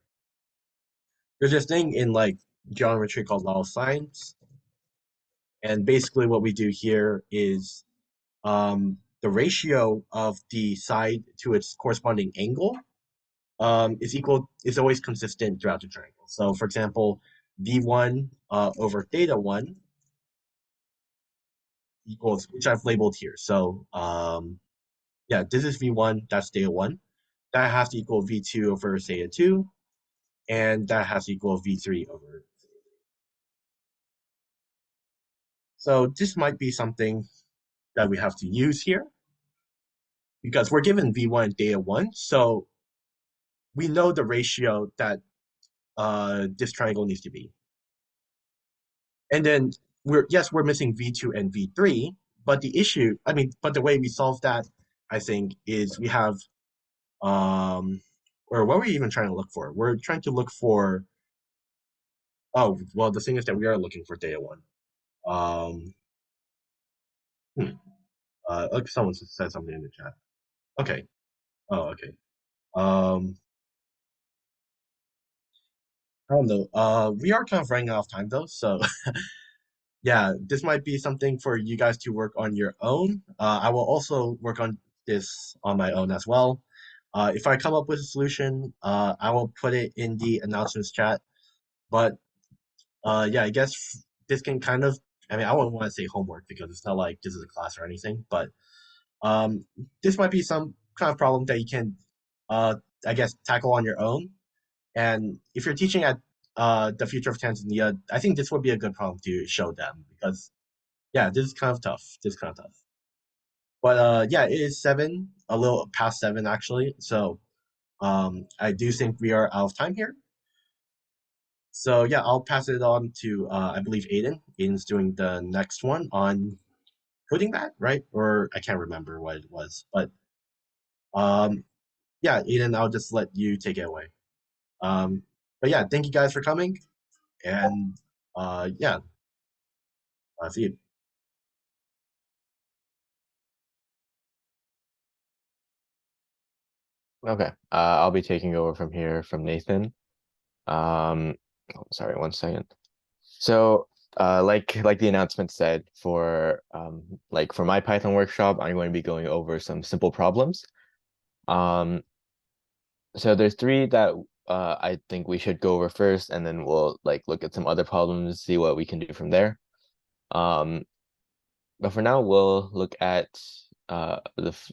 there's this thing in like geometry called law of sines, and basically what we do here is the ratio of the side to its corresponding angle is always consistent throughout the triangle. So for example, v1 over theta 1 equals, which I've labeled here. So yeah, this is v1, that's theta 1. That has to equal v2 over theta 2, and that has to equal v3 over. So this might be something that we have to use here because we're given v1 and theta 1. So we know the ratio that this triangle needs to be. And then we're missing v2 and v3, but the issue, I mean, but the way we solve that, I think, is we have um or what were we even trying to look for? We're trying to look for, oh well, the thing is that we are looking for data one. Um hmm, Look, someone said something in the chat. Okay. Oh, okay. Um I don't know. We are kind of running out of time though, so yeah, this might be something for you guys to work on your own. I will also work on this on my own as well. If I come up with a solution, I will put it in the announcements chat. But yeah, I guess this can kind of, I mean, I wouldn't want to say homework because it's not like this is a class or anything, but um, this might be some kind of problem that you can, uh, I guess, tackle on your own. And if you're teaching at the future of Tanzania, I think this would be a good problem to show them because yeah, this is kind of tough. This is kind of tough. But yeah, it is seven, a little past seven actually. So I do think we are out of time here. So yeah, I'll pass it on to I believe Aiden. Aiden's doing the next one on coding that, right? Or I can't remember what it was. But um yeah, Aiden, I'll just let you take it away. Um but yeah, thank you guys for coming and yeah, see you. Okay. I'll be taking over from here from Nathan. Um, sorry, one second. So, like the announcement said, for my Python workshop, I'm going to be going over some simple problems. Um, so there's three that I think we should go over first, and then we'll like look at some other problems, see what we can do from there. Um, but for now, we'll look at we'll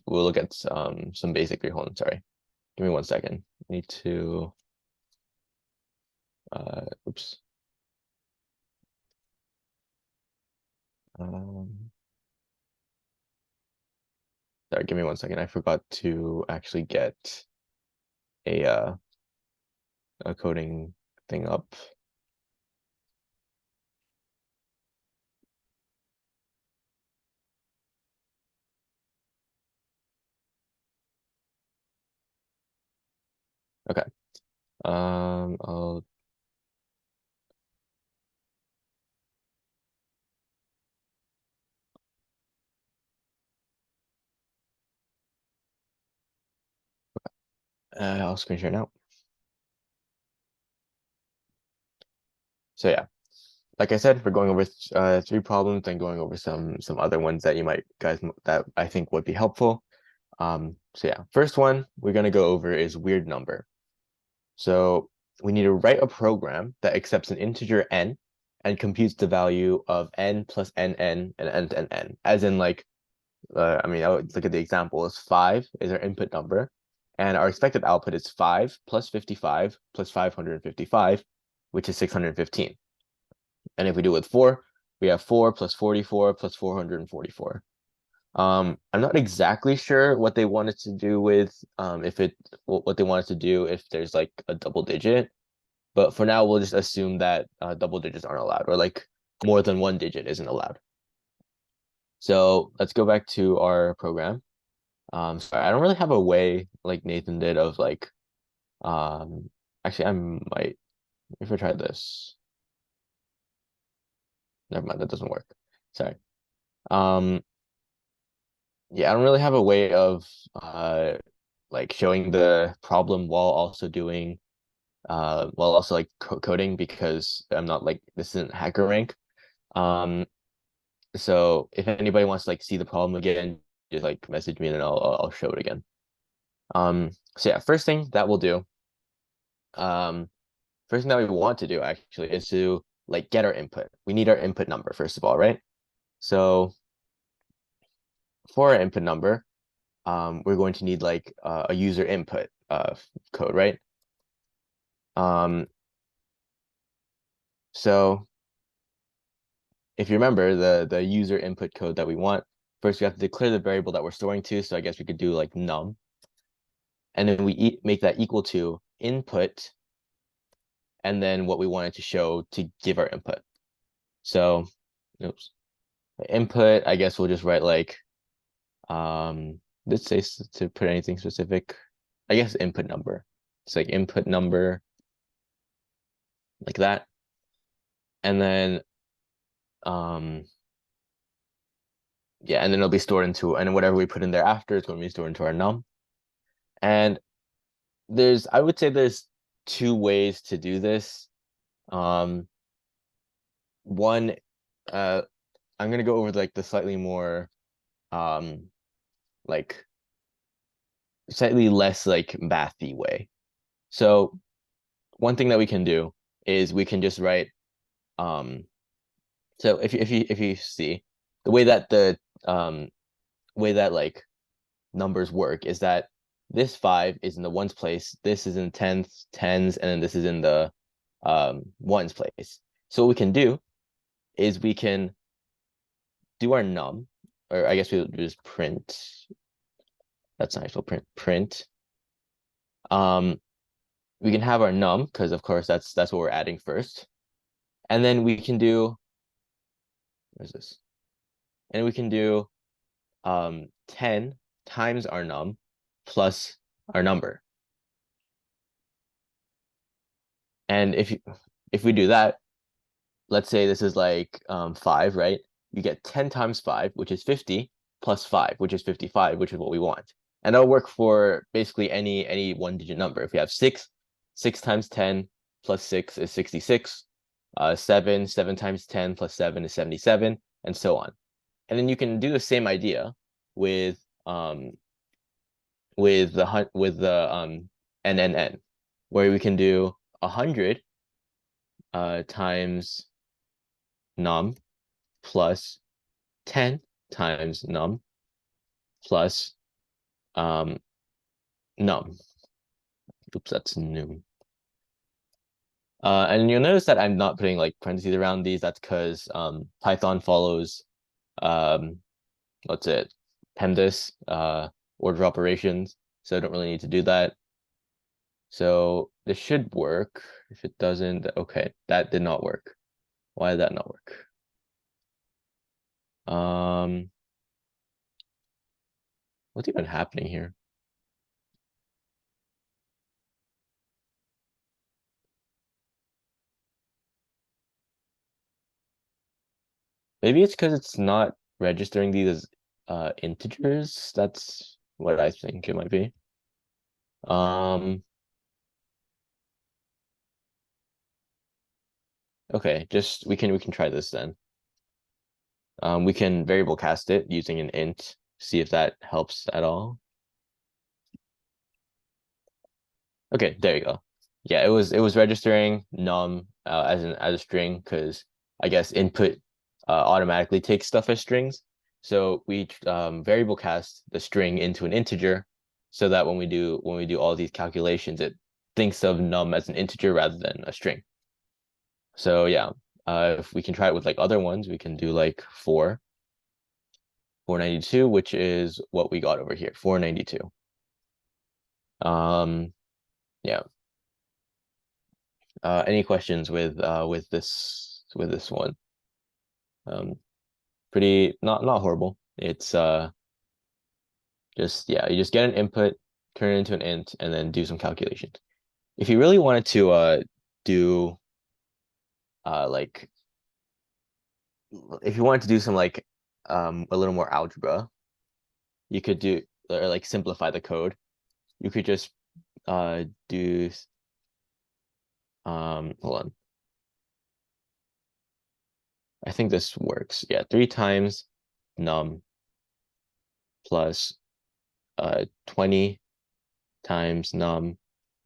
look at some basic three. Hold on, sorry. Give me 1 second. Need to oops. Um, sorry, give me 1 second. I forgot to actually get a a coding thing up. Okay. I'll I'll screen share now. So yeah, like I said, we're going over three problems, then going over some other ones that you might guys that I think would be helpful. So yeah, first one we're gonna go over is weird number. So we need to write a program that accepts an integer n and computes the value of n plus nn and n, as in like I mean, I would look at the example is 5 is our input number, and our expected output is 5 plus 55 plus 555, which is 615. And if we do it with 4, we have 4 plus 44 plus 444. I'm not exactly sure what they wanted to do with if it what they wanted to do if there's like a double digit, but for now we'll just assume that double digits aren't allowed, or like more than one digit isn't allowed. So let's go back to our program. Sorry, I don't really have a way like Nathan did of like actually I might if I try this. Never mind, that doesn't work. Sorry. Um yeah, I don't really have a way of like showing the problem while also like coding, because I'm not like this isn't HackerRank. Um so if anybody wants to like see the problem again, just like message me and then I'll show it again. So yeah, first thing that we'll do um first thing that we want to do actually is to like get our input. We need our input number first of all, right? So for our input number, we're going to need like a user input code, right? Um, so if you remember the user input code that we want, first we have to declare the variable that we're storing to. So I guess we could do like num, and then we make that equal to input, and then what we wanted to show to give our input. So, oops, input. I guess we'll just write like let's say to put anything specific. I guess input number. It's like input number like that, and then um yeah, and then it'll be stored into, and whatever we put in there after is going to be stored into our num. And I would say there's two ways to do this. Um, one, uh, I'm gonna go over like the slightly more, um, like slightly less like mathy way. So one thing that we can do is we can just write, um, so if you see the way that like numbers work is that this 5 is in the ones place, this is in tenths, tens, and then this is in the ones place. So what we can do is we can do our num, or I guess we'll just print. That's nice. We'll print. Um, we can have our num because of course that's what we're adding first, and then we can do. Where's this? And we can do 10 times our num plus our number. And if we do that, let's say this is like 5, right? You get 10 times 5, which is 50, plus 5, which is 55, which is what we want. And that'll work for basically any one-digit number. If we have 6, 6 times 10 plus 6 is 66. 7 times 10 plus 7 is 77, and so on. And then you can do the same idea with with the NNN, where we can do 100 times num plus 10 times num plus um, num. Oops, that's num. And you'll notice that I'm not putting like parentheses around these. That's because Python follows um, what's it, PEMDAS, order operations. So I don't really need to do that. So this should work. If it doesn't, okay, that did not work. Why did that not work? Um, what's even happening here? Maybe it's because it's not registering these as integers. That's what I think it might be. Okay, just we can try this then. We can variable cast it using an int, see if that helps at all. Okay, there you go. Yeah, it was registering num as a string because I guess input automatically takes stuff as strings. So we variable cast the string into an integer so that when we do all these calculations, it thinks of num as an integer rather than a string. So yeah, if we can try it with like other ones, we can do like 492, which is what we got over here, 492. Yeah. Any questions with this one? Um, pretty not horrible. It's just yeah, you just get an input, turn it into an int, and then do some calculations. If you really wanted to do like if you wanted to do some like a little more algebra, you could do or like simplify the code. You could just do hold on. I think this works. Yeah, 3 times num plus 20 times num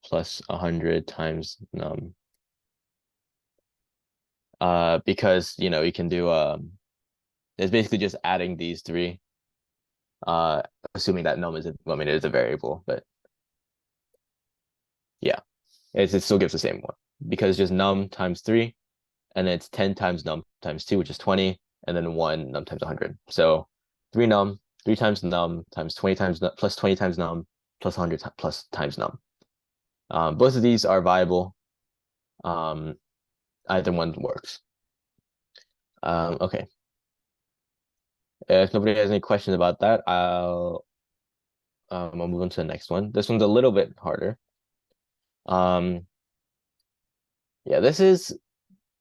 plus 100 times num. Because you can do it's basically just adding these three, uh, assuming that num is it is a variable, but yeah, it still gives the same one because it's just num times 3, and then it's 10 times num times 2, which is 20, and then 1 num times 100. So 3 num, 3 times num times 20 times num plus 20 times num plus 100 plus times num. Both of these are viable. Um, Either one works. Okay. If nobody has any questions about that, I'll move on to the next one. This one's a little bit harder. Yeah, this is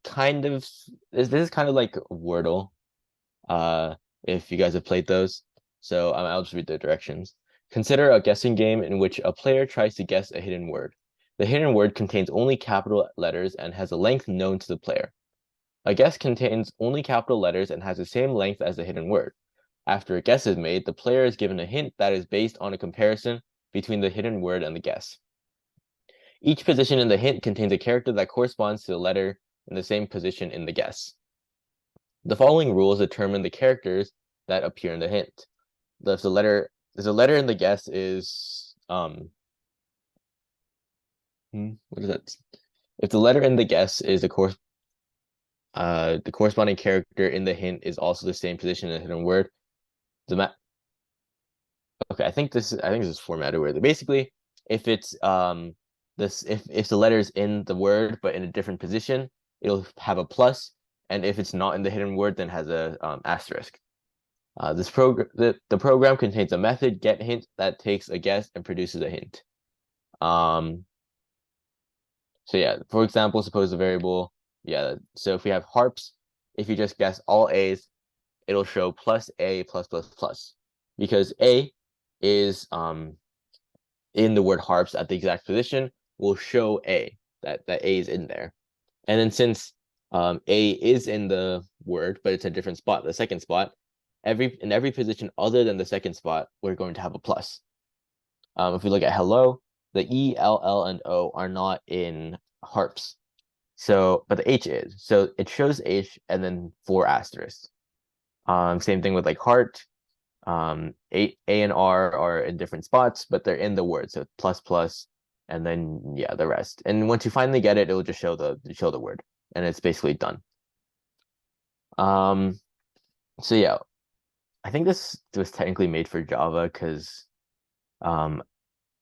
kind of like Wordle. If you guys have played those, so I'll just read the directions. Consider a guessing game in which a player tries to guess a hidden word. The hidden word contains only capital letters and has a length known to the player. A guess contains only capital letters and has the same length as the hidden word. After a guess is made, the player is given a hint that is based on a comparison between the hidden word and the guess. Each position in the hint contains a character that corresponds to the letter in the same position in the guess. The following rules determine the characters that appear in the hint. If the letter in the guess is what is that? If the letter in the guess is the corresponding character in the hint is also the same position in the hidden word. Okay, I think this is formatted weirdly. Basically, if it's this if the letter's in the word but in a different position, it'll have a plus, and if it's not in the hidden word, then has a asterisk. The program contains a method get hint that takes a guess and produces a hint. Um, so yeah, for example, suppose the variable, yeah, so if we have harps, if you just guess all A's, it'll show plus A plus plus plus because A is in the word harps at the exact position will show A, that A is in there. And then since A is in the word, but it's a different spot, the second spot, in every position other than the second spot, we're going to have a plus. If we look at hello, the E, L, L, and O are not in harps. So, but the H is. So it shows H and then 4 asterisks. Same thing with like heart. A and R are in different spots, but they're in the word. So plus plus, and then yeah, the rest. And once you finally get it, it'll just show the word, and it's basically done. Um, so yeah, I think this was technically made for Java because um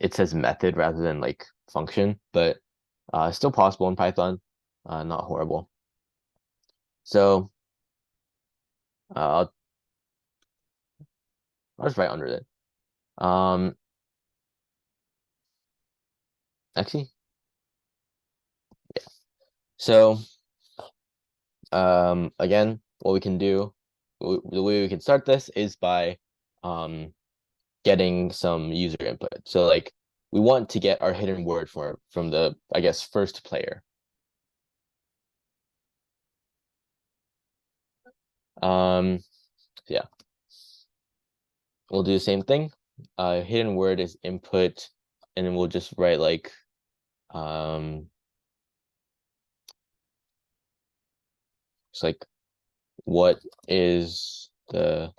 it says method rather than like function, but still possible in Python, not horrible. So uh, I'll, I'll just write under it. Um, actually, yeah. So again, what we can do, the way we can start this is by getting some user input. So like we want to get our hidden word from the, I guess, first player. Um, yeah, we'll do the same thing. Hidden word is input, and then we'll just write like it's like what is the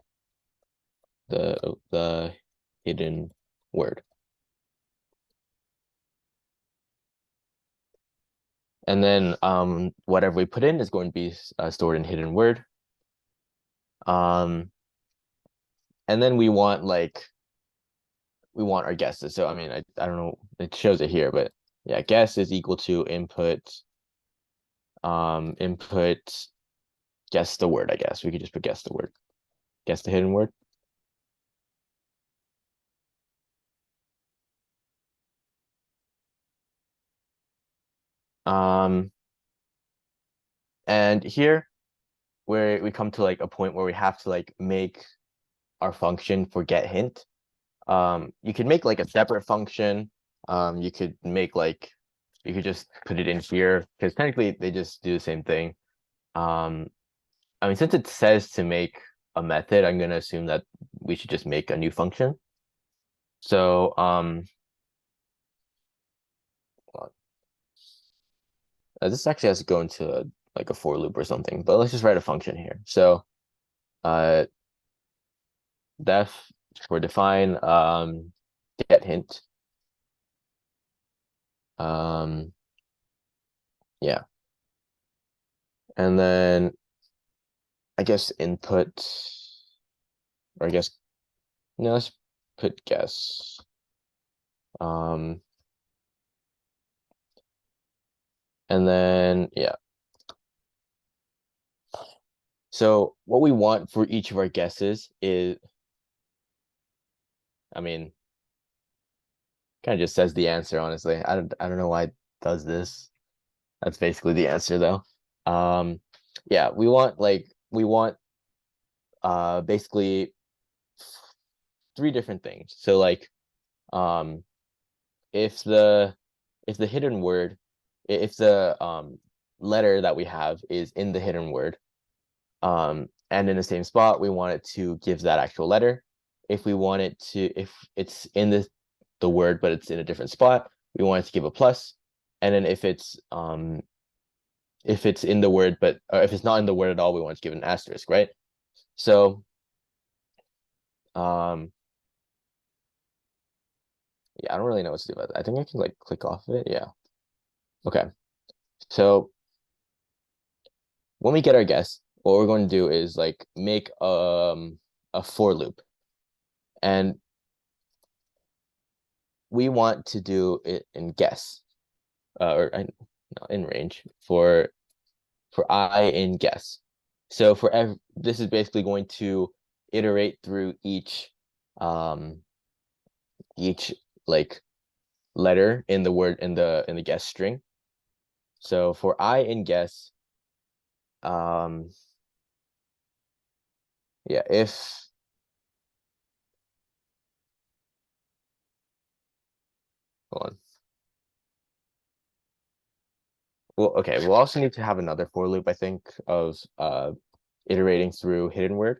hidden word, and then whatever we put in is going to be stored in hidden word. Um, and then we want our guesses. So I mean, I don't know, it shows it here, but yeah, guess is equal to input guess the word. I guess we could just put guess the word, guess the hidden word. Um, and here where we come to like a point where we have to like make our function for get hint. You could make like a separate function. You could make like you could just put it in here because technically they just do the same thing. Um, I mean, since it says to make a method, I'm gonna assume that we should just make a new function. So this actually has to go into like a for loop or something, but let's just write a function here. So uh, def for define get hint. Um, yeah, and then I guess input, or I guess no, let's put guess. Um, and then yeah. So what we want for each of our guesses is, I mean, kind of just says the answer, honestly. I don't know why it does this. That's basically the answer though. Yeah, we want basically 3 different things. So like um if the hidden word, if the letter that we have is in the hidden word, and in the same spot, we want it to give that actual letter. If we want it to, if it's in the word but it's in a different spot, we want it to give a plus. And then if it's in the word but or if it's not in the word at all, we want to give an asterisk, right? So um yeah, I don't really know what to do about that. I think I can like click off of it. Yeah. Okay. So when we get our guess, what we're going to do is like make a for loop. And we want to do it in guess, or not in range for I in guess. So this is basically going to iterate through each like letter in the word in the guess string. So for I in guess, um, yeah, if hold on. Well, okay, we'll also need to have another for loop, I think, of iterating through hidden word.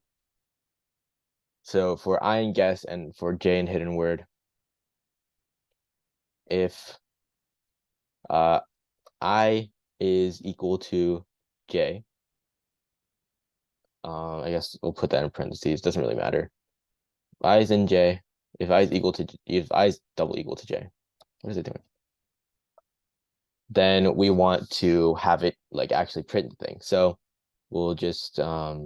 So for I in guess and for J in hidden word, if uh I is equal to J. I guess we'll put that in parentheses. Doesn't really matter. I is in J. If I is double equal to J. What is it doing? Then we want to have it like actually print the thing. So we'll just I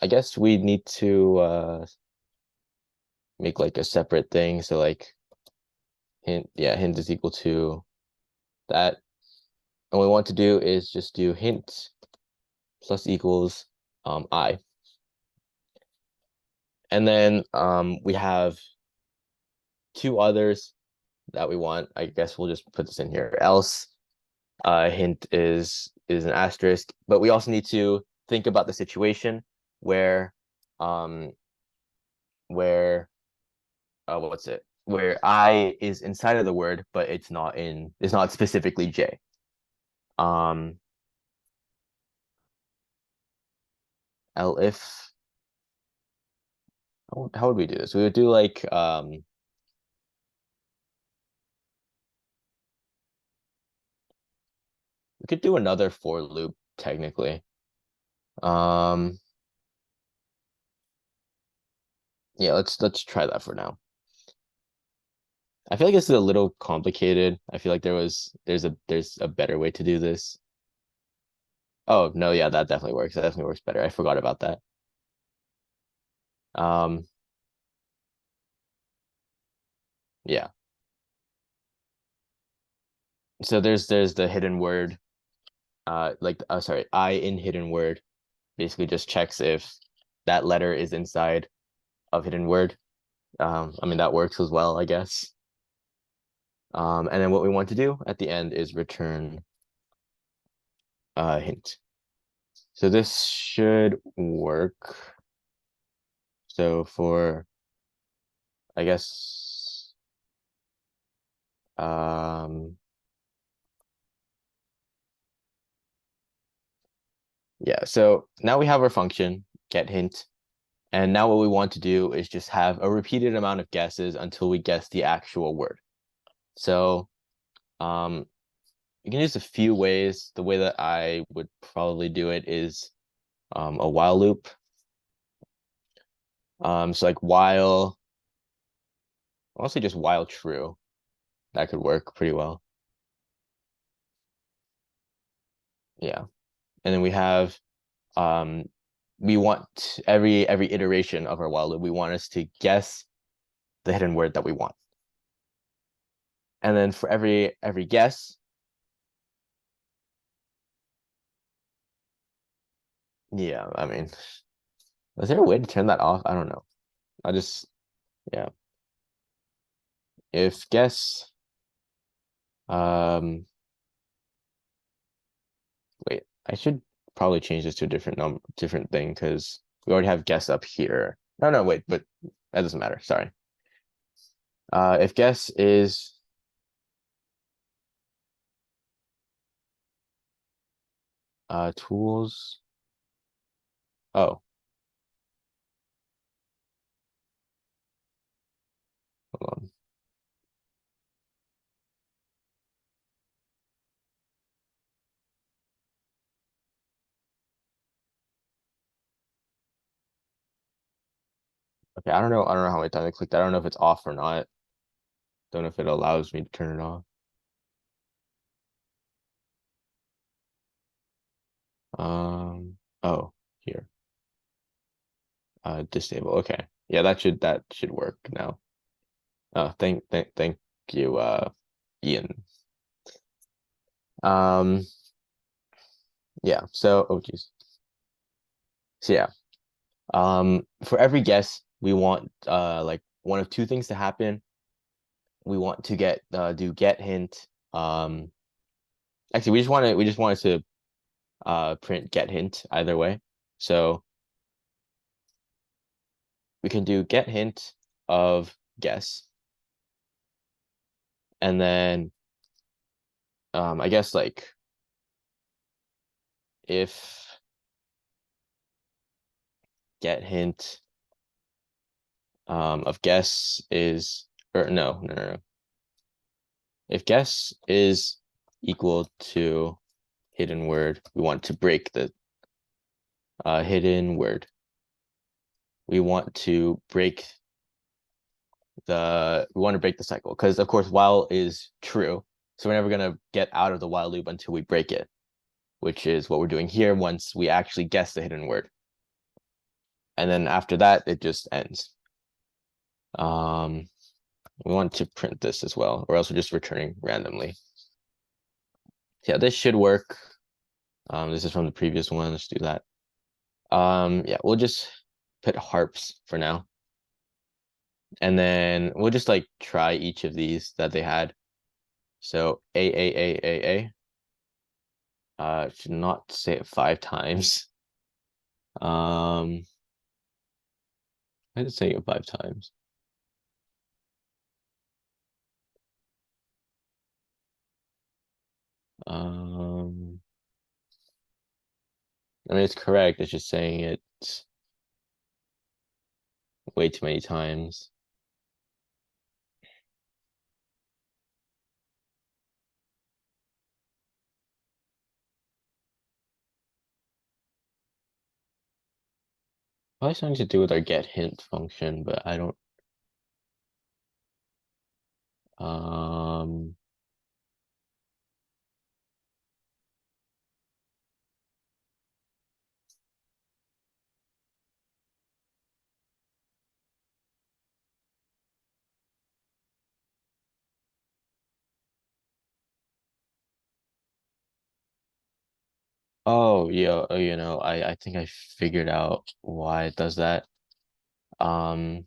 guess we need to make like a separate thing. So like hint is equal to that. And what we want to do is just do hint plus equals I. And then we have two others that we want. I guess we'll just put this in here. Else hint is an asterisk, but we also need to think about the situation where um where what's it? Where I is inside of the word, but it's not specifically J. Um if how would we do this? We would do like we could do another for loop technically. Um yeah, let's try that for now. I feel like this is a little complicated. I feel like there's a better way to do this. Oh, no, yeah, that definitely works. That definitely works better. I forgot about that. Um yeah. So there's the hidden word like sorry, I in hidden word basically just checks if that letter is inside of hidden word. I mean that works as well, I guess. And then what we want to do at the end is return hint. So this should work. So for I guess um yeah, so now we have our function get hint, and now what we want to do is just have a repeated amount of guesses until we guess the actual word. So um you can use a few ways. The way that I would probably do it is a while loop. So like while, honestly, just while true, that could work pretty well. Yeah, and then we have um, we want every iteration of our while loop. We want us to guess the hidden word that we want, and then for every guess, yeah. I mean, is there a way to turn that off? I don't know. I just yeah. If guess um wait, I should probably change this to a different thing because we already have guess up here. No, no, wait, but that doesn't matter. Sorry. If guess is tools. Oh, hold on. Okay, I don't know. I don't know how many times I clicked. I don't know if it's off or not. Don't know if it allows me to turn it off. Oh, here. Disable. Okay. Yeah, that should work now. Thank you, Ian. Um, yeah. So, oh geez. So yeah. For every guess, we want like one of two things to happen. We want to do get hint. Actually, we just wanted to print get hint either way. So we can do get hint of guess, and then I guess like if get hint of guess is or no. If guess is equal to hidden word, we want to break the hidden word. We want to break the cycle because of course while is true, so we're never gonna get out of the while loop until we break it, which is what we're doing here once we actually guess the hidden word. And then after that, it just ends. We want to print this as well, or else we're just returning randomly. Yeah, this should work. This is from the previous one. Let's do that. Yeah, we'll just put harps for now. And then we'll just like try each of these that they had. So A. Should not say it 5 times. I did say it 5 times. I mean, it's correct. It's just saying it way too many times. Probably something to do with our get hint function, but I don't. Um, oh yeah, I think I figured out why it does that. Um,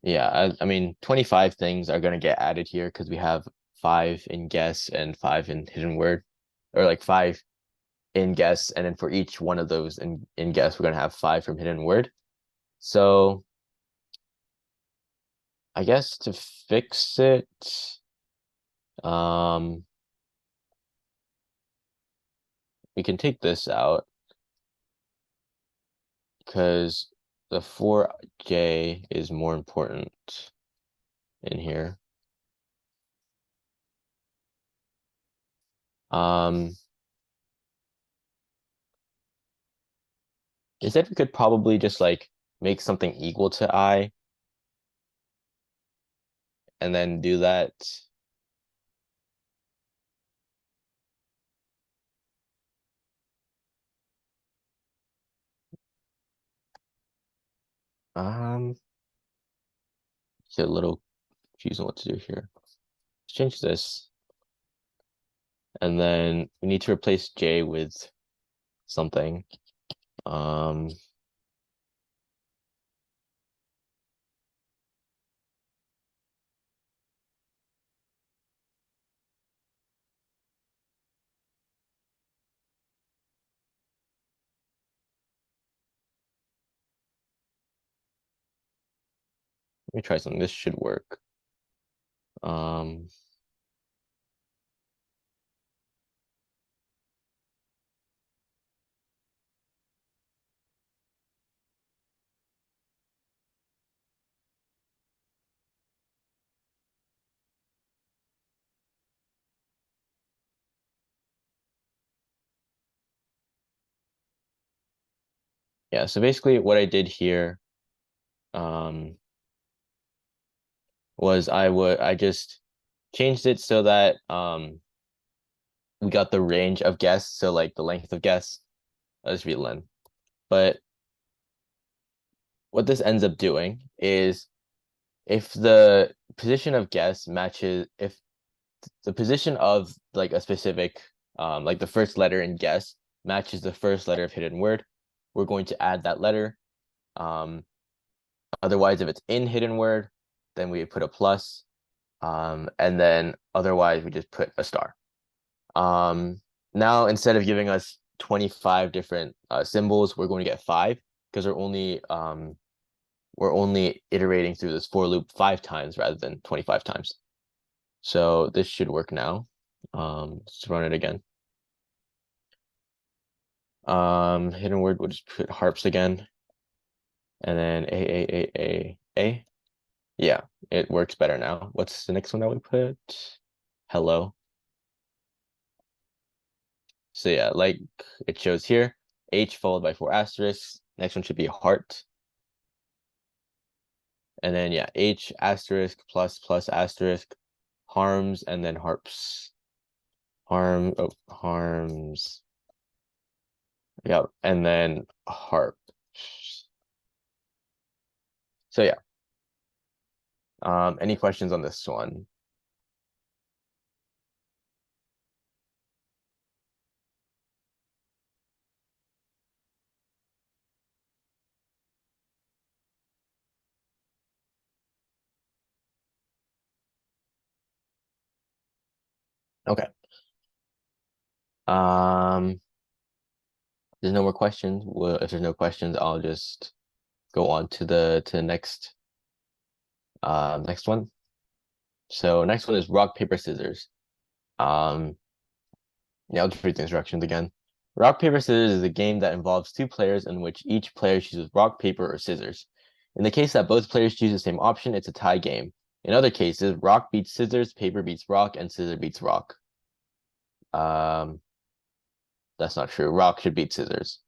yeah, I mean, 25 things are gonna get added here because we have 5 in guess and 5 in hidden word, or like 5 in guess, and then for each one of those in guess, we're gonna have 5 from hidden word. So I guess to fix it, um, we can take this out because the 4J is more important in here. Um, Instead, we could probably just like make something equal to I and then do that. Um, it's a little confusing what to do here. Let's change this. And then we need to replace J with something. Let me try something. This should work. Um, yeah, so basically what I did here um, was I just changed it so that we got the range of guess, so like the length of guess. I'll just read len. But what this ends up doing is if the position of guess matches, if the position of like a specific like the first letter in guess matches the first letter of hidden word, we're going to add that letter. Otherwise, if it's in hidden word, then we put a plus. And then otherwise we just put a star. Now instead of giving us 25 different symbols, we're going to get 5 because we're only iterating through this for loop 5 times rather than 25 times. So this should work now. Let's run it again. Hidden word, we'll just put harps again. And then A. Yeah, it works better now. What's the next one that we put? Hello. So yeah, like it shows here, H followed by 4 asterisks. Next one should be heart. And then yeah, H asterisk plus asterisk, harms, and then harps. Harms. Yep, and then harp. So yeah. Any questions on this one? Okay. Um, there's no more questions. Well, if there's no questions, I'll just go on to the next one. So next one is rock, paper, scissors. Um, yeah, I'll just read the instructions again. Rock, paper, scissors is a game that involves two players in which each player chooses rock, paper, or scissors. In the case that both players choose the same option, it's a tie game. In other cases, rock beats scissors, paper beats rock, and scissors beats rock. Um, that's not true. Rock should beat scissors.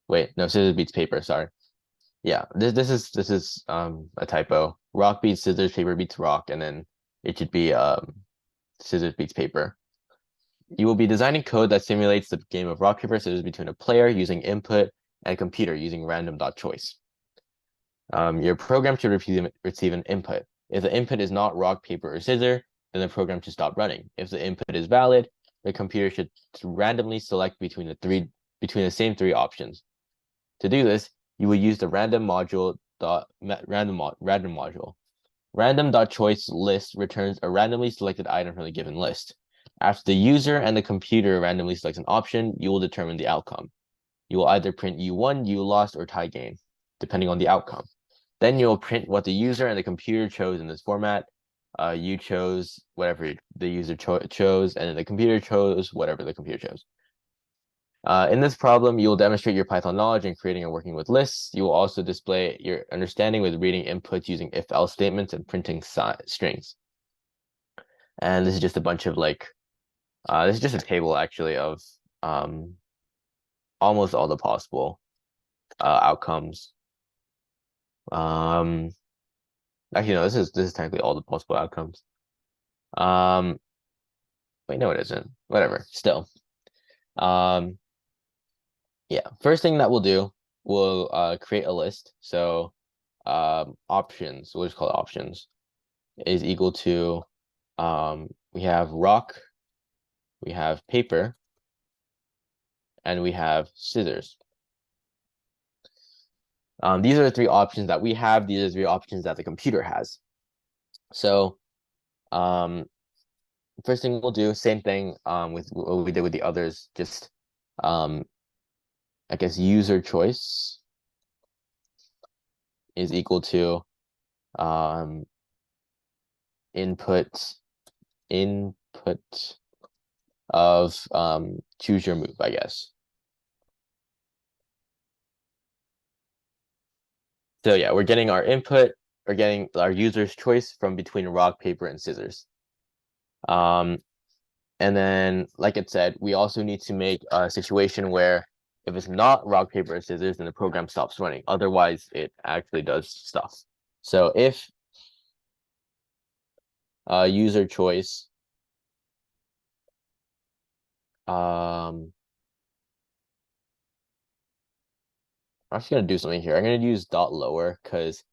Wait, no, scissors beats paper, sorry. Yeah, this is a typo. Rock beats scissors, paper beats rock, and then it should be scissors beats paper. You will be designing code that simulates the game of rock, paper, scissors between a player using input and a computer using random.choice. Your program should receive an input. If the input is not rock, paper, or scissors, then the program should stop running. If the input is valid, the computer should randomly select between the same three options. To do this, you will use the random module random module. Random.choice list returns a randomly selected item from the given list. After the user and the computer randomly selects an option, you will determine the outcome. You will either print you won, you lost, or tie game, depending on the outcome. Then you'll print what the user and the computer chose in this format. You chose whatever the user chose, and the computer chose whatever the computer chose. In this problem, you will demonstrate your Python knowledge in creating and working with lists. You will also display your understanding with reading inputs using if-else statements and printing strings. And this is just a bunch of this is just a table actually of almost all the possible outcomes. Um, Actually, no, this is technically all the possible outcomes. Um, Wait, no, it isn't. Whatever. Still, um, yeah. First thing that we'll do, we'll create a list. So, options. We'll just call it options is equal to we have rock, we have paper, and we have scissors. These are the three options that we have. These are the three options that the computer has. So first thing we'll do, same thing with what we did with the others, just I guess user choice is equal to um, input of choose your move, I guess. So yeah, we're getting our input, we're getting our user's choice from between rock, paper, and scissors. And then, like it said, we also need to make a situation where if it's not rock, paper, or scissors, then the program stops running. Otherwise, it actually does stuff. So if user choice, I'm actually gonna do something here. I'm gonna use dot lower because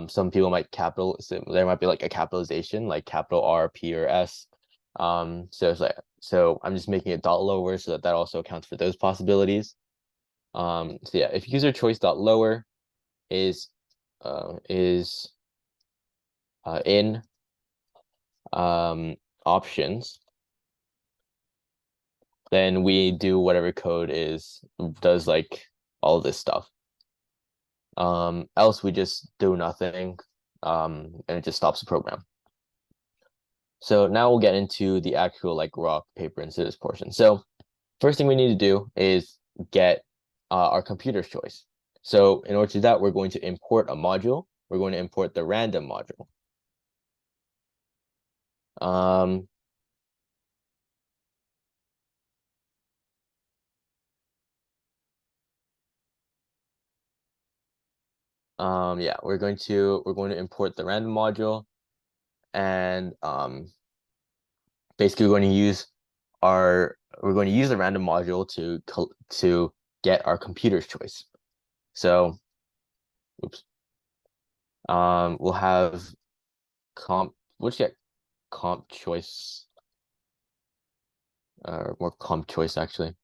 some people might so there might be like a capitalization like capital R, P, or S. So it's like I'm just making it dot lower so that also accounts for those possibilities. So yeah, if user choice dot lower is in options, then we do whatever code does like all this stuff. Else we just do nothing, and it just stops the program. So now we'll get into the actual like rock, paper, and scissors portion. So first thing we need to do is get our computer's choice. So in order to do that, we're going to import a module. We're going to import the random module. Um, yeah, we're going to import the random module, and basically we're going to use the random module to get our computer's choice. So, oops. We'll have let's get comp choice, or more comp choice actually.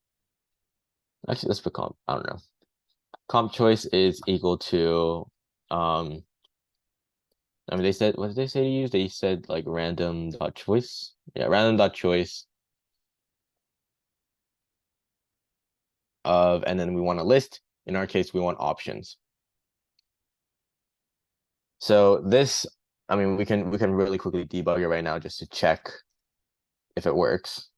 Actually, let's put comp. I don't know. Comp choice is equal to, um, I mean, what did they say to use? They said like random dot choice. Yeah, random dot choice of, and then we want a list. In our case, we want options. So this, I mean, we can really quickly debug it right now just to check if it works.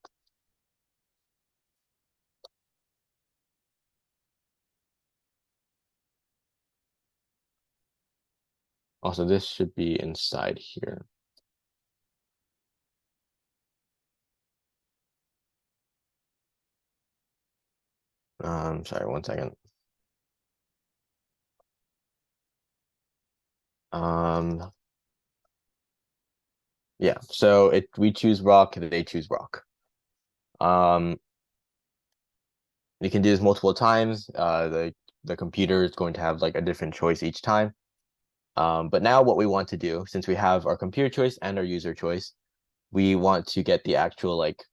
Also, this should be inside here. Sorry, 1 second. Um, yeah, so we choose rock, they choose rock. Um, you can do this multiple times. The computer is going to have like a different choice each time. But now what we want to do, since we have our computer choice and our user choice, we want to get the actual like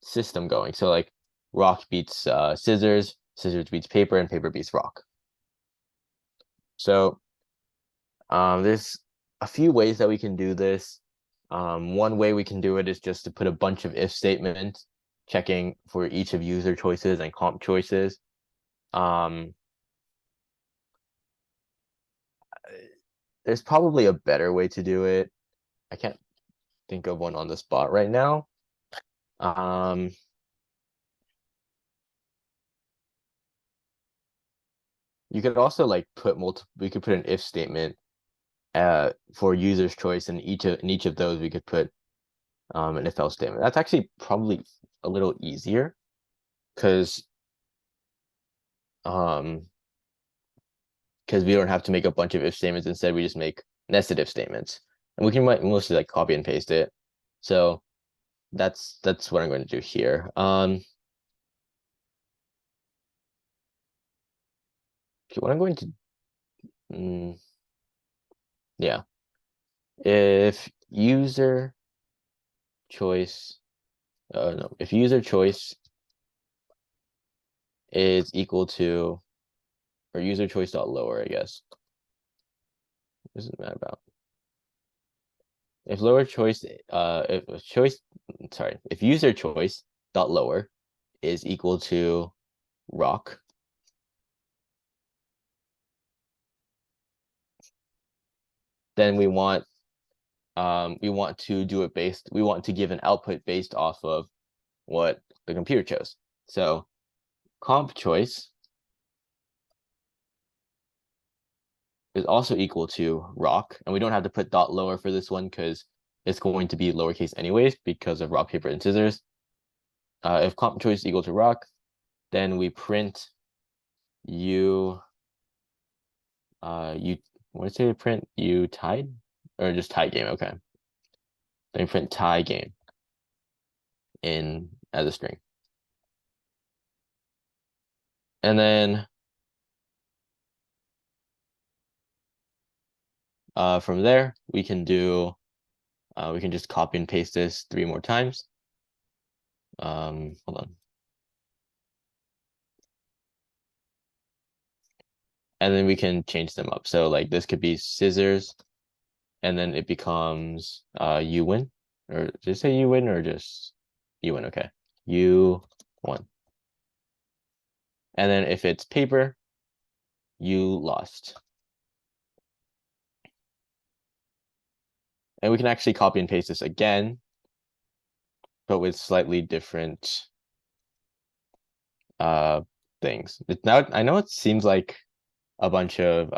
system going. So like rock beats scissors, scissors beats paper, and paper beats rock. So there's a few ways that we can do this. One way we can do it is just to put a bunch of if statements checking for each of user choices and comp choices. Um, there's probably a better way to do it. I can't think of one on the spot right now. Um, you could also like we could put an if statement for user's choice, and each of those we could put an if else statement. That's actually probably a little easier because um because we don't have to make a bunch of if statements. Instead, we just make nested if statements, and we can mostly like copy and paste it. So that's what I'm going to do here. What I'm going to yeah, if user choice, no, if user choice is equal to, or user choice dot lower, I guess. What does it matter about? If lower choice, if choice, sorry, if user choice dot lower is equal to rock, then we want to do it based, we want to give an output based off of what the computer chose. So comp choice is also equal to rock, and we don't have to put dot lower for this one because it's going to be lowercase anyways because of rock, paper, and scissors. If comp choice is equal to rock, then we print you you what did it say? Print you tied, or just tie game? Okay, then we print tie game in as a string, and then from there we can just copy and paste this 3 more times. Hold on. And then we can change them up. So like this could be scissors, and then it becomes you win, or just say you win, or just you win. Okay, you won. And then if it's paper, you lost. And we can actually copy and paste this again, but with slightly different things. Now I know it seems like a bunch of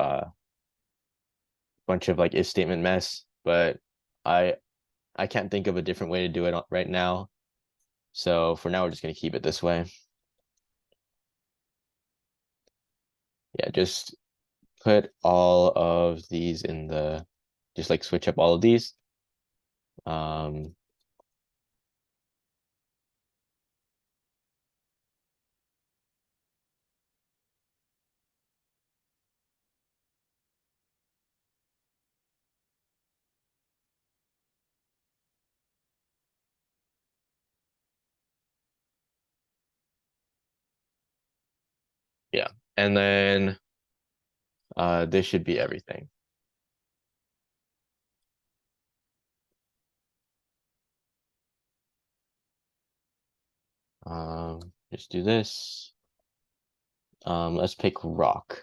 like if statement mess, but I I can't think of a different way to do it right now. So for now, we're just going to keep it this way. Yeah, just put all of these in the, just like switch up all of these. Um, yeah, and then this should be everything. Just do this. Let's pick rock.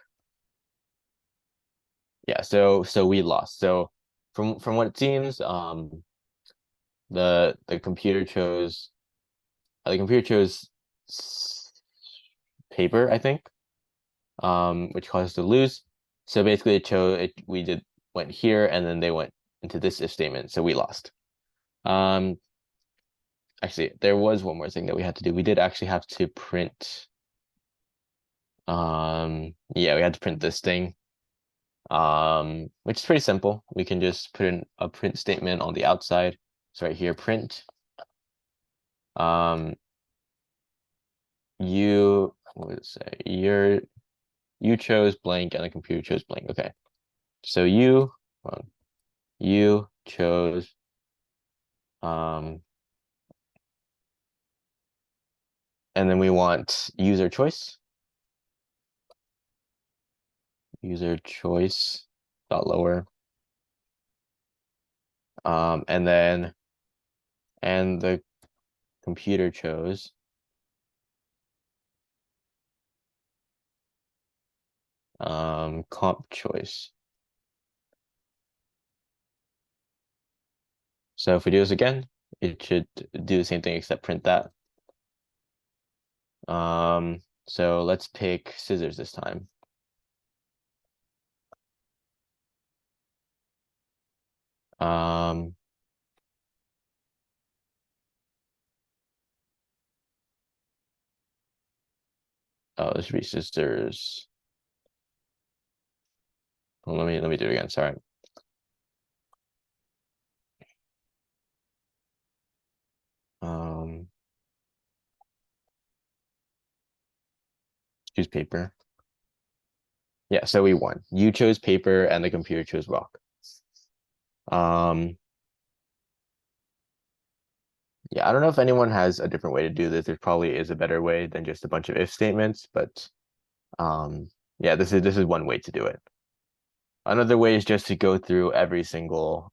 Yeah, so we lost. So from what it seems, the computer chose the computer chose paper, I think, which caused us to lose. So basically, it chose it. We did went here, and then they went into this if statement, so we lost. Um, Actually, there was one more thing that we had to do. We did actually have to print. Yeah, we had to print this thing. Which is pretty simple. We can just put in a print statement on the outside. So right here, print. Um, what would it say? You chose blank and the computer chose blank. Okay. So you chose um and then we want user choice. User choice dot lower. And then and the computer chose comp choice. So if we do this again, it should do the same thing except print that. So let's pick scissors this time. Um, oh, this should be scissors. Well, let me do it again. Sorry. Um, Choose paper. Yeah, so we won. You chose paper and the computer chose rock. Um, yeah, I don't know if anyone has a different way to do this. There probably is a better way than just a bunch of if statements, but yeah, this is one way to do it. Another way is just to go through every single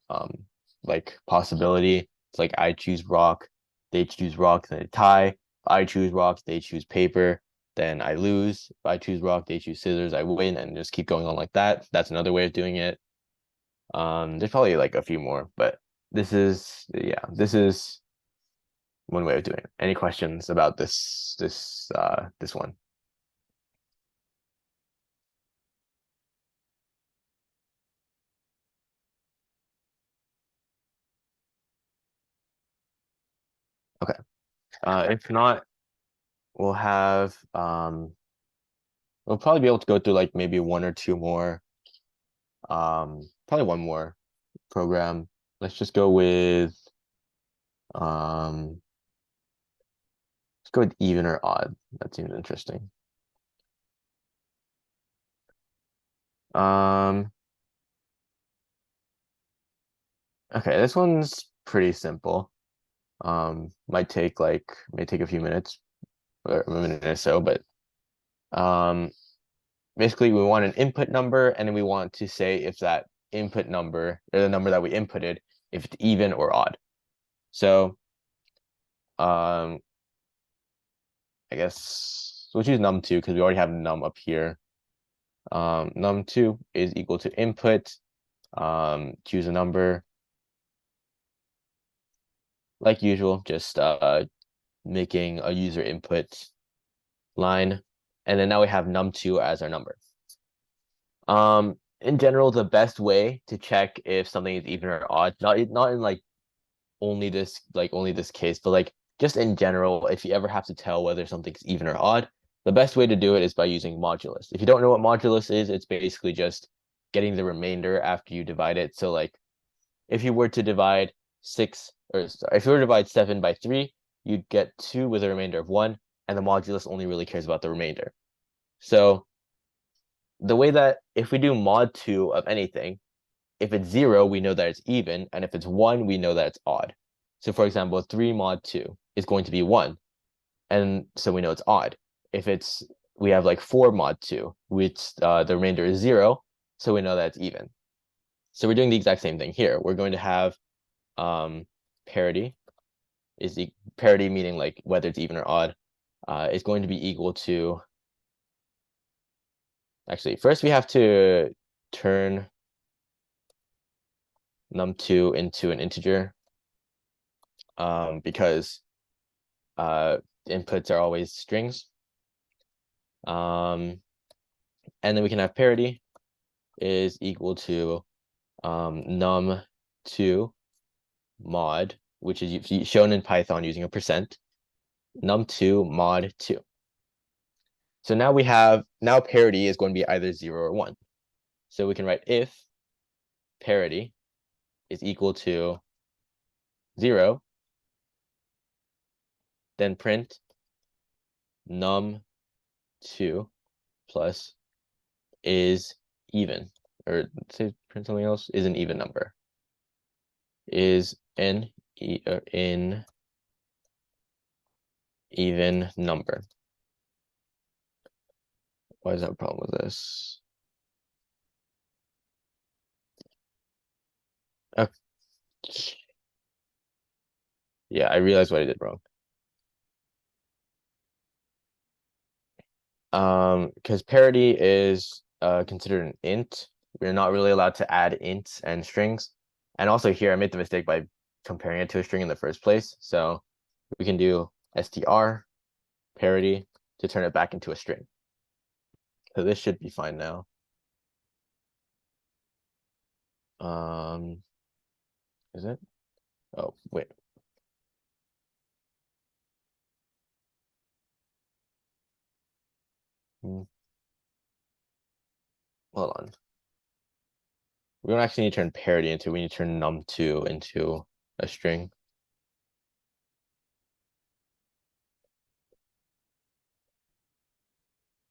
like possibility. It's like I choose rock, they choose rock, then a tie. If I choose rock, they choose paper, then I lose. If I choose rock, they choose scissors, I win, and just keep going on like that. That's another way of doing it. There's probably like a few more, but this is one way of doing it. Any questions about this one? Okay. If not, we'll have we'll probably be able to go through like maybe one or two more, probably one more program. Let's just go with um let's go with even or odd. That seems interesting. Um okay, this one's pretty simple. May take a few minutes or a minute or so, but um basically we want an input number and then we want to say if that input number or the number that we inputted, if it's even or odd. So um I guess we'll choose num2 because we already have num up here. Num2 is equal to input. Choose a number. Like usual, just making a user input line. And then now we have num2 as our number. In general, the best way to check if something is even or odd, not in like only this case, but like just in general, if you ever have to tell whether something's even or odd, the best way to do it is by using modulus. If you don't know what modulus is, it's basically just getting the remainder after you divide it. So like if you were to divide if you were to divide 7 by 3, you'd get 2 with a remainder of 1, and the modulus only really cares about the remainder. So the way that if we do mod 2 of anything, if it's 0, we know that it's even, and if it's 1, we know that it's odd. So for example, 3 mod 2 is going to be 1, and so we know it's odd. If we have like 4 mod 2, which the remainder is 0, so we know that it's even. So we're doing the exact same thing here. We're going to have parity is the parity meaning like whether it's even or odd is going to be equal to, actually first we have to turn num2 into an integer because inputs are always strings. And then we can have parity is equal to num2 mod, which is shown in Python using a percent, num2 mod 2. So now parity is going to be either 0 or 1. So we can write if parity is equal to 0, then print num2 plus is even, or say print something else, is an even number. Is an in even number. Why is that a problem with this? Okay. Yeah, I realized what I did wrong. Because parity is considered an int. We're not really allowed to add ints and strings. And also here, I made the mistake by comparing it to a string in the first place. So we can do str parity to turn it back into a string. So this should be fine now. Is it? Oh, wait. Hold on. We don't actually need to turn parity into, we need to turn num2 into a string.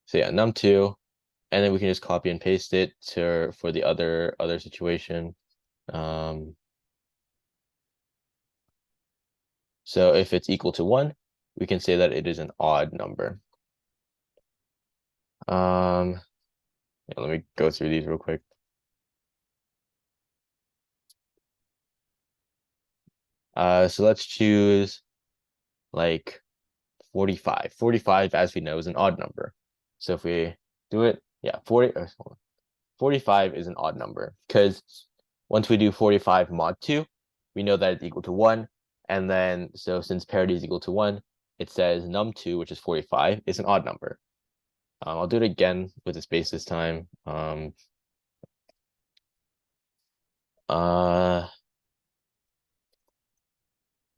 So yeah, num2, and then we can just copy and paste it for the other situation. So if it's equal to 1, we can say that it is an odd number. Yeah, let me go through these real quick. So let's choose like 45. 45, as we know, is an odd number. So if we do it, yeah, 45 is an odd number because once we do 45 mod 2, we know that it's equal to 1. And then, so since parity is equal to 1, it says num2, which is 45, is an odd number. I'll do it again with the space this time.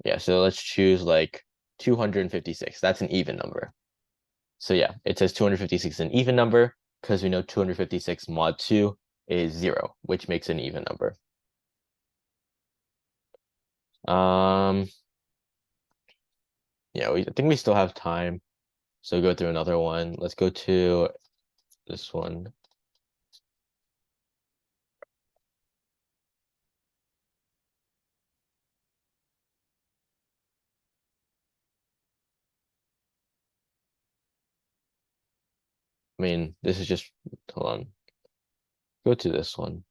Yeah, so let's choose like 256. That's an even number. So yeah, it says 256 is an even number because we know 256 mod 2 is 0, which makes an even number. Yeah, I think we still have time. So go through another one. Let's go to this one. I mean, this is just, hold on. Go to this one.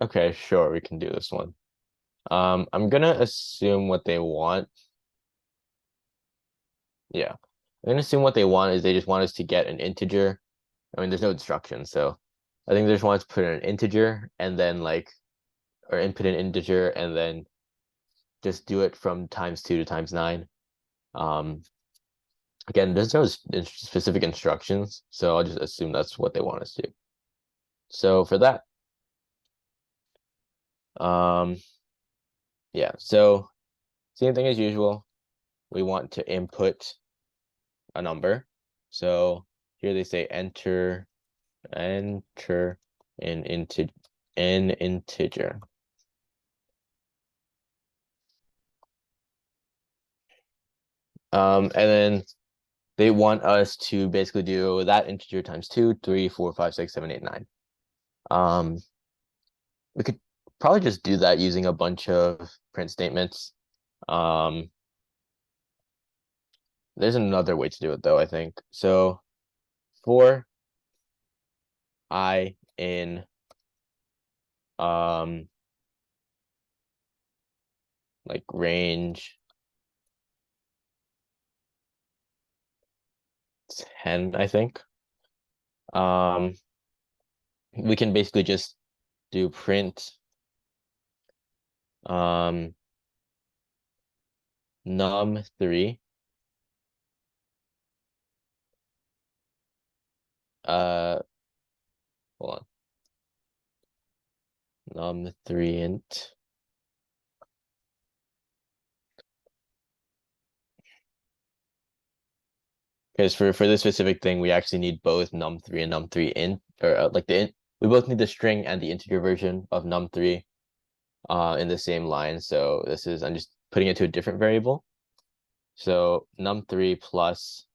Okay, sure, we can do this one. I'm gonna assume what they want. Yeah. I'm gonna assume what they want is they just want us to get an integer. I mean, there's no instructions, so I think they just want us to put in an integer and then like, or input an integer and then just do it from ×2 to ×9. Again, there's no specific instructions, so I'll just assume that's what they want us to do. So for that, um, yeah, so same thing as usual. We want to input a number. So here they say enter an integer. And then they want us to basically do that integer times 2, 3, 4, 5, 6, 7, 8, 9. Um, we could probably just do that using a bunch of print statements. Um, there's another way to do it though, I think. So for I in um like range 10, I think. Um, we can basically just do print um num3 uh hold on, num3 int. Because for this specific thing, we actually need both num3 and num3 int, or like the int. We both need the string and the integer version of num3 in the same line. So this is, I'm just putting it to a different variable. So num3 plus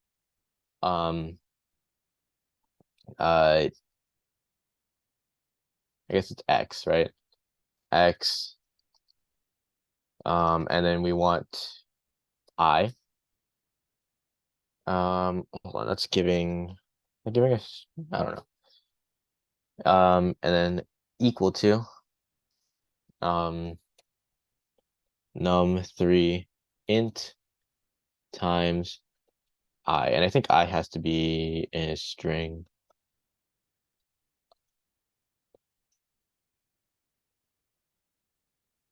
um I guess it's x, right? X, and then we want I. Hold on, that's giving us, I don't know. And then equal to um num3 int times I, and I think I has to be in a string.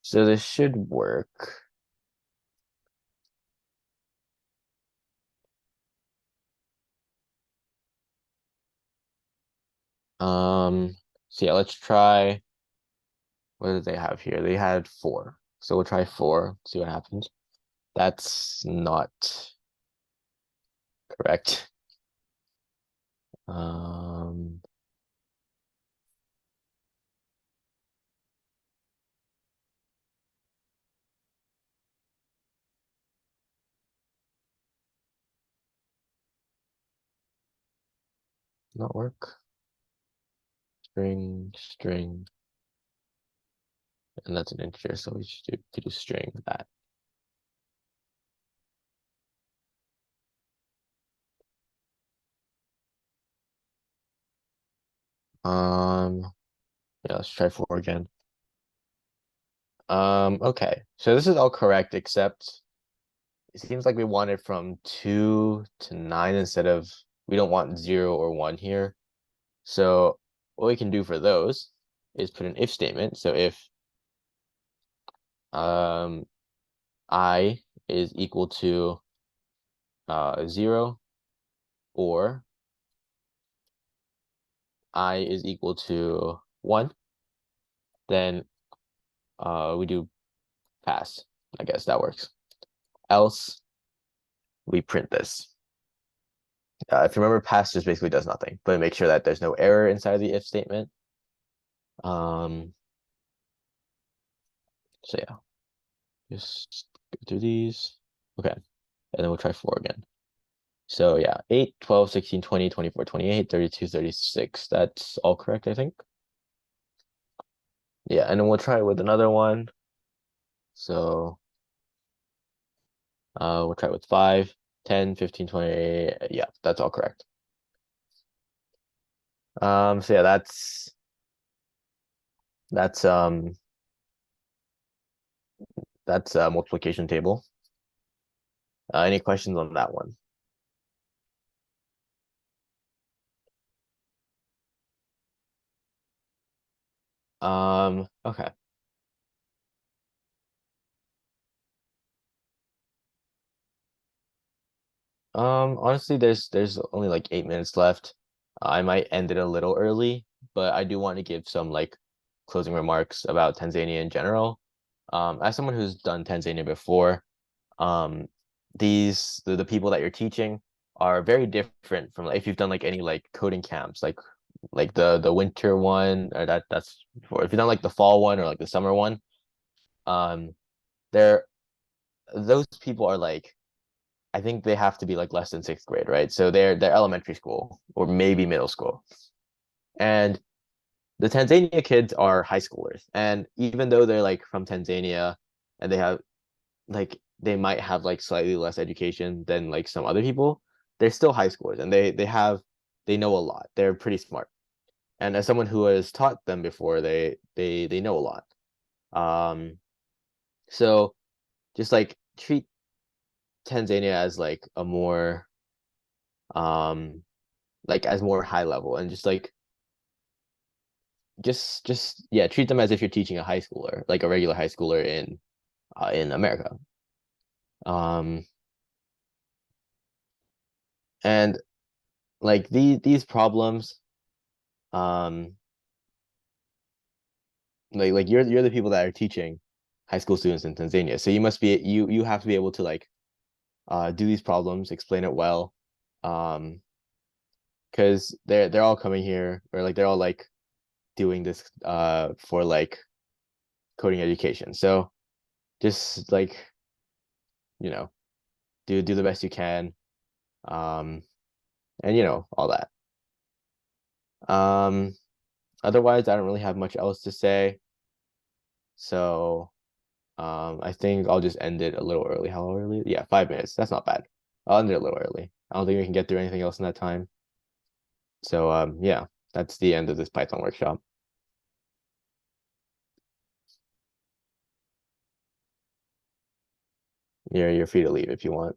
So this should work. So yeah, let's try, what did they have here? They had 4. So we'll try 4, see what happens. That's not correct. Um, not work. String, and that's an integer, so we should do string that. Um, yeah, let's try 4 again. Okay, so this is all correct except it seems like we want it from 2 to 9 instead of, we don't want 0 or 1 here. So what we can do for those is put an if statement. So if I is equal to 0 or I is equal to 1, then we do pass. I guess that works. Else, we print this. If you remember, pass just basically does nothing, but make sure that there's no error inside the if statement. Um, so yeah, just go through these. Okay, and then we'll try 4 again. So yeah, 8, 12, 16, 20, 24, 28, 32, 36. That's all correct, I think. Yeah, and then we'll try it with another one. So we'll try it with 5, 10, 15, 20. Yeah, that's all correct. So yeah, that's that's a multiplication table. Any questions on that one? Okay. Honestly, there's only like 8 minutes left. I might end it a little early, but I do want to give some like closing remarks about Tanzania in general. As someone who's done Tanzania before, um, the people that you're teaching are very different from like, if you've done like any like coding camps, like the winter one, or that's or if you've done like the fall one or like the summer one, um, they're those people are like I think they have to be like less than sixth grade, right? So they're elementary school or maybe middle school. And the Tanzania kids are high schoolers. And even though they're like from Tanzania and they have like they might have like slightly less education than like some other people, they're still high schoolers and they know a lot. They're pretty smart. And as someone who has taught them before, they know a lot. Um so just like treat Tanzania as like a more um like as more high level and just like just yeah, treat them as if you're teaching a high schooler, like a regular high schooler in America. Um, and like these problems, um, like you're the people that are teaching high school students in Tanzania, so you have to be able to like do these problems, explain it well, because they're all coming here or like they're all like doing this for like coding education. So just like you know do the best you can. Um, and all that. Um, Otherwise, I don't really have much else to say. So, I think I'll just end it a little early. How early? Yeah, 5 minutes. That's not bad. I'll end it a little early. I don't think we can get through anything else in that time. So, yeah, that's the end of this Python workshop. You're free to leave if you want.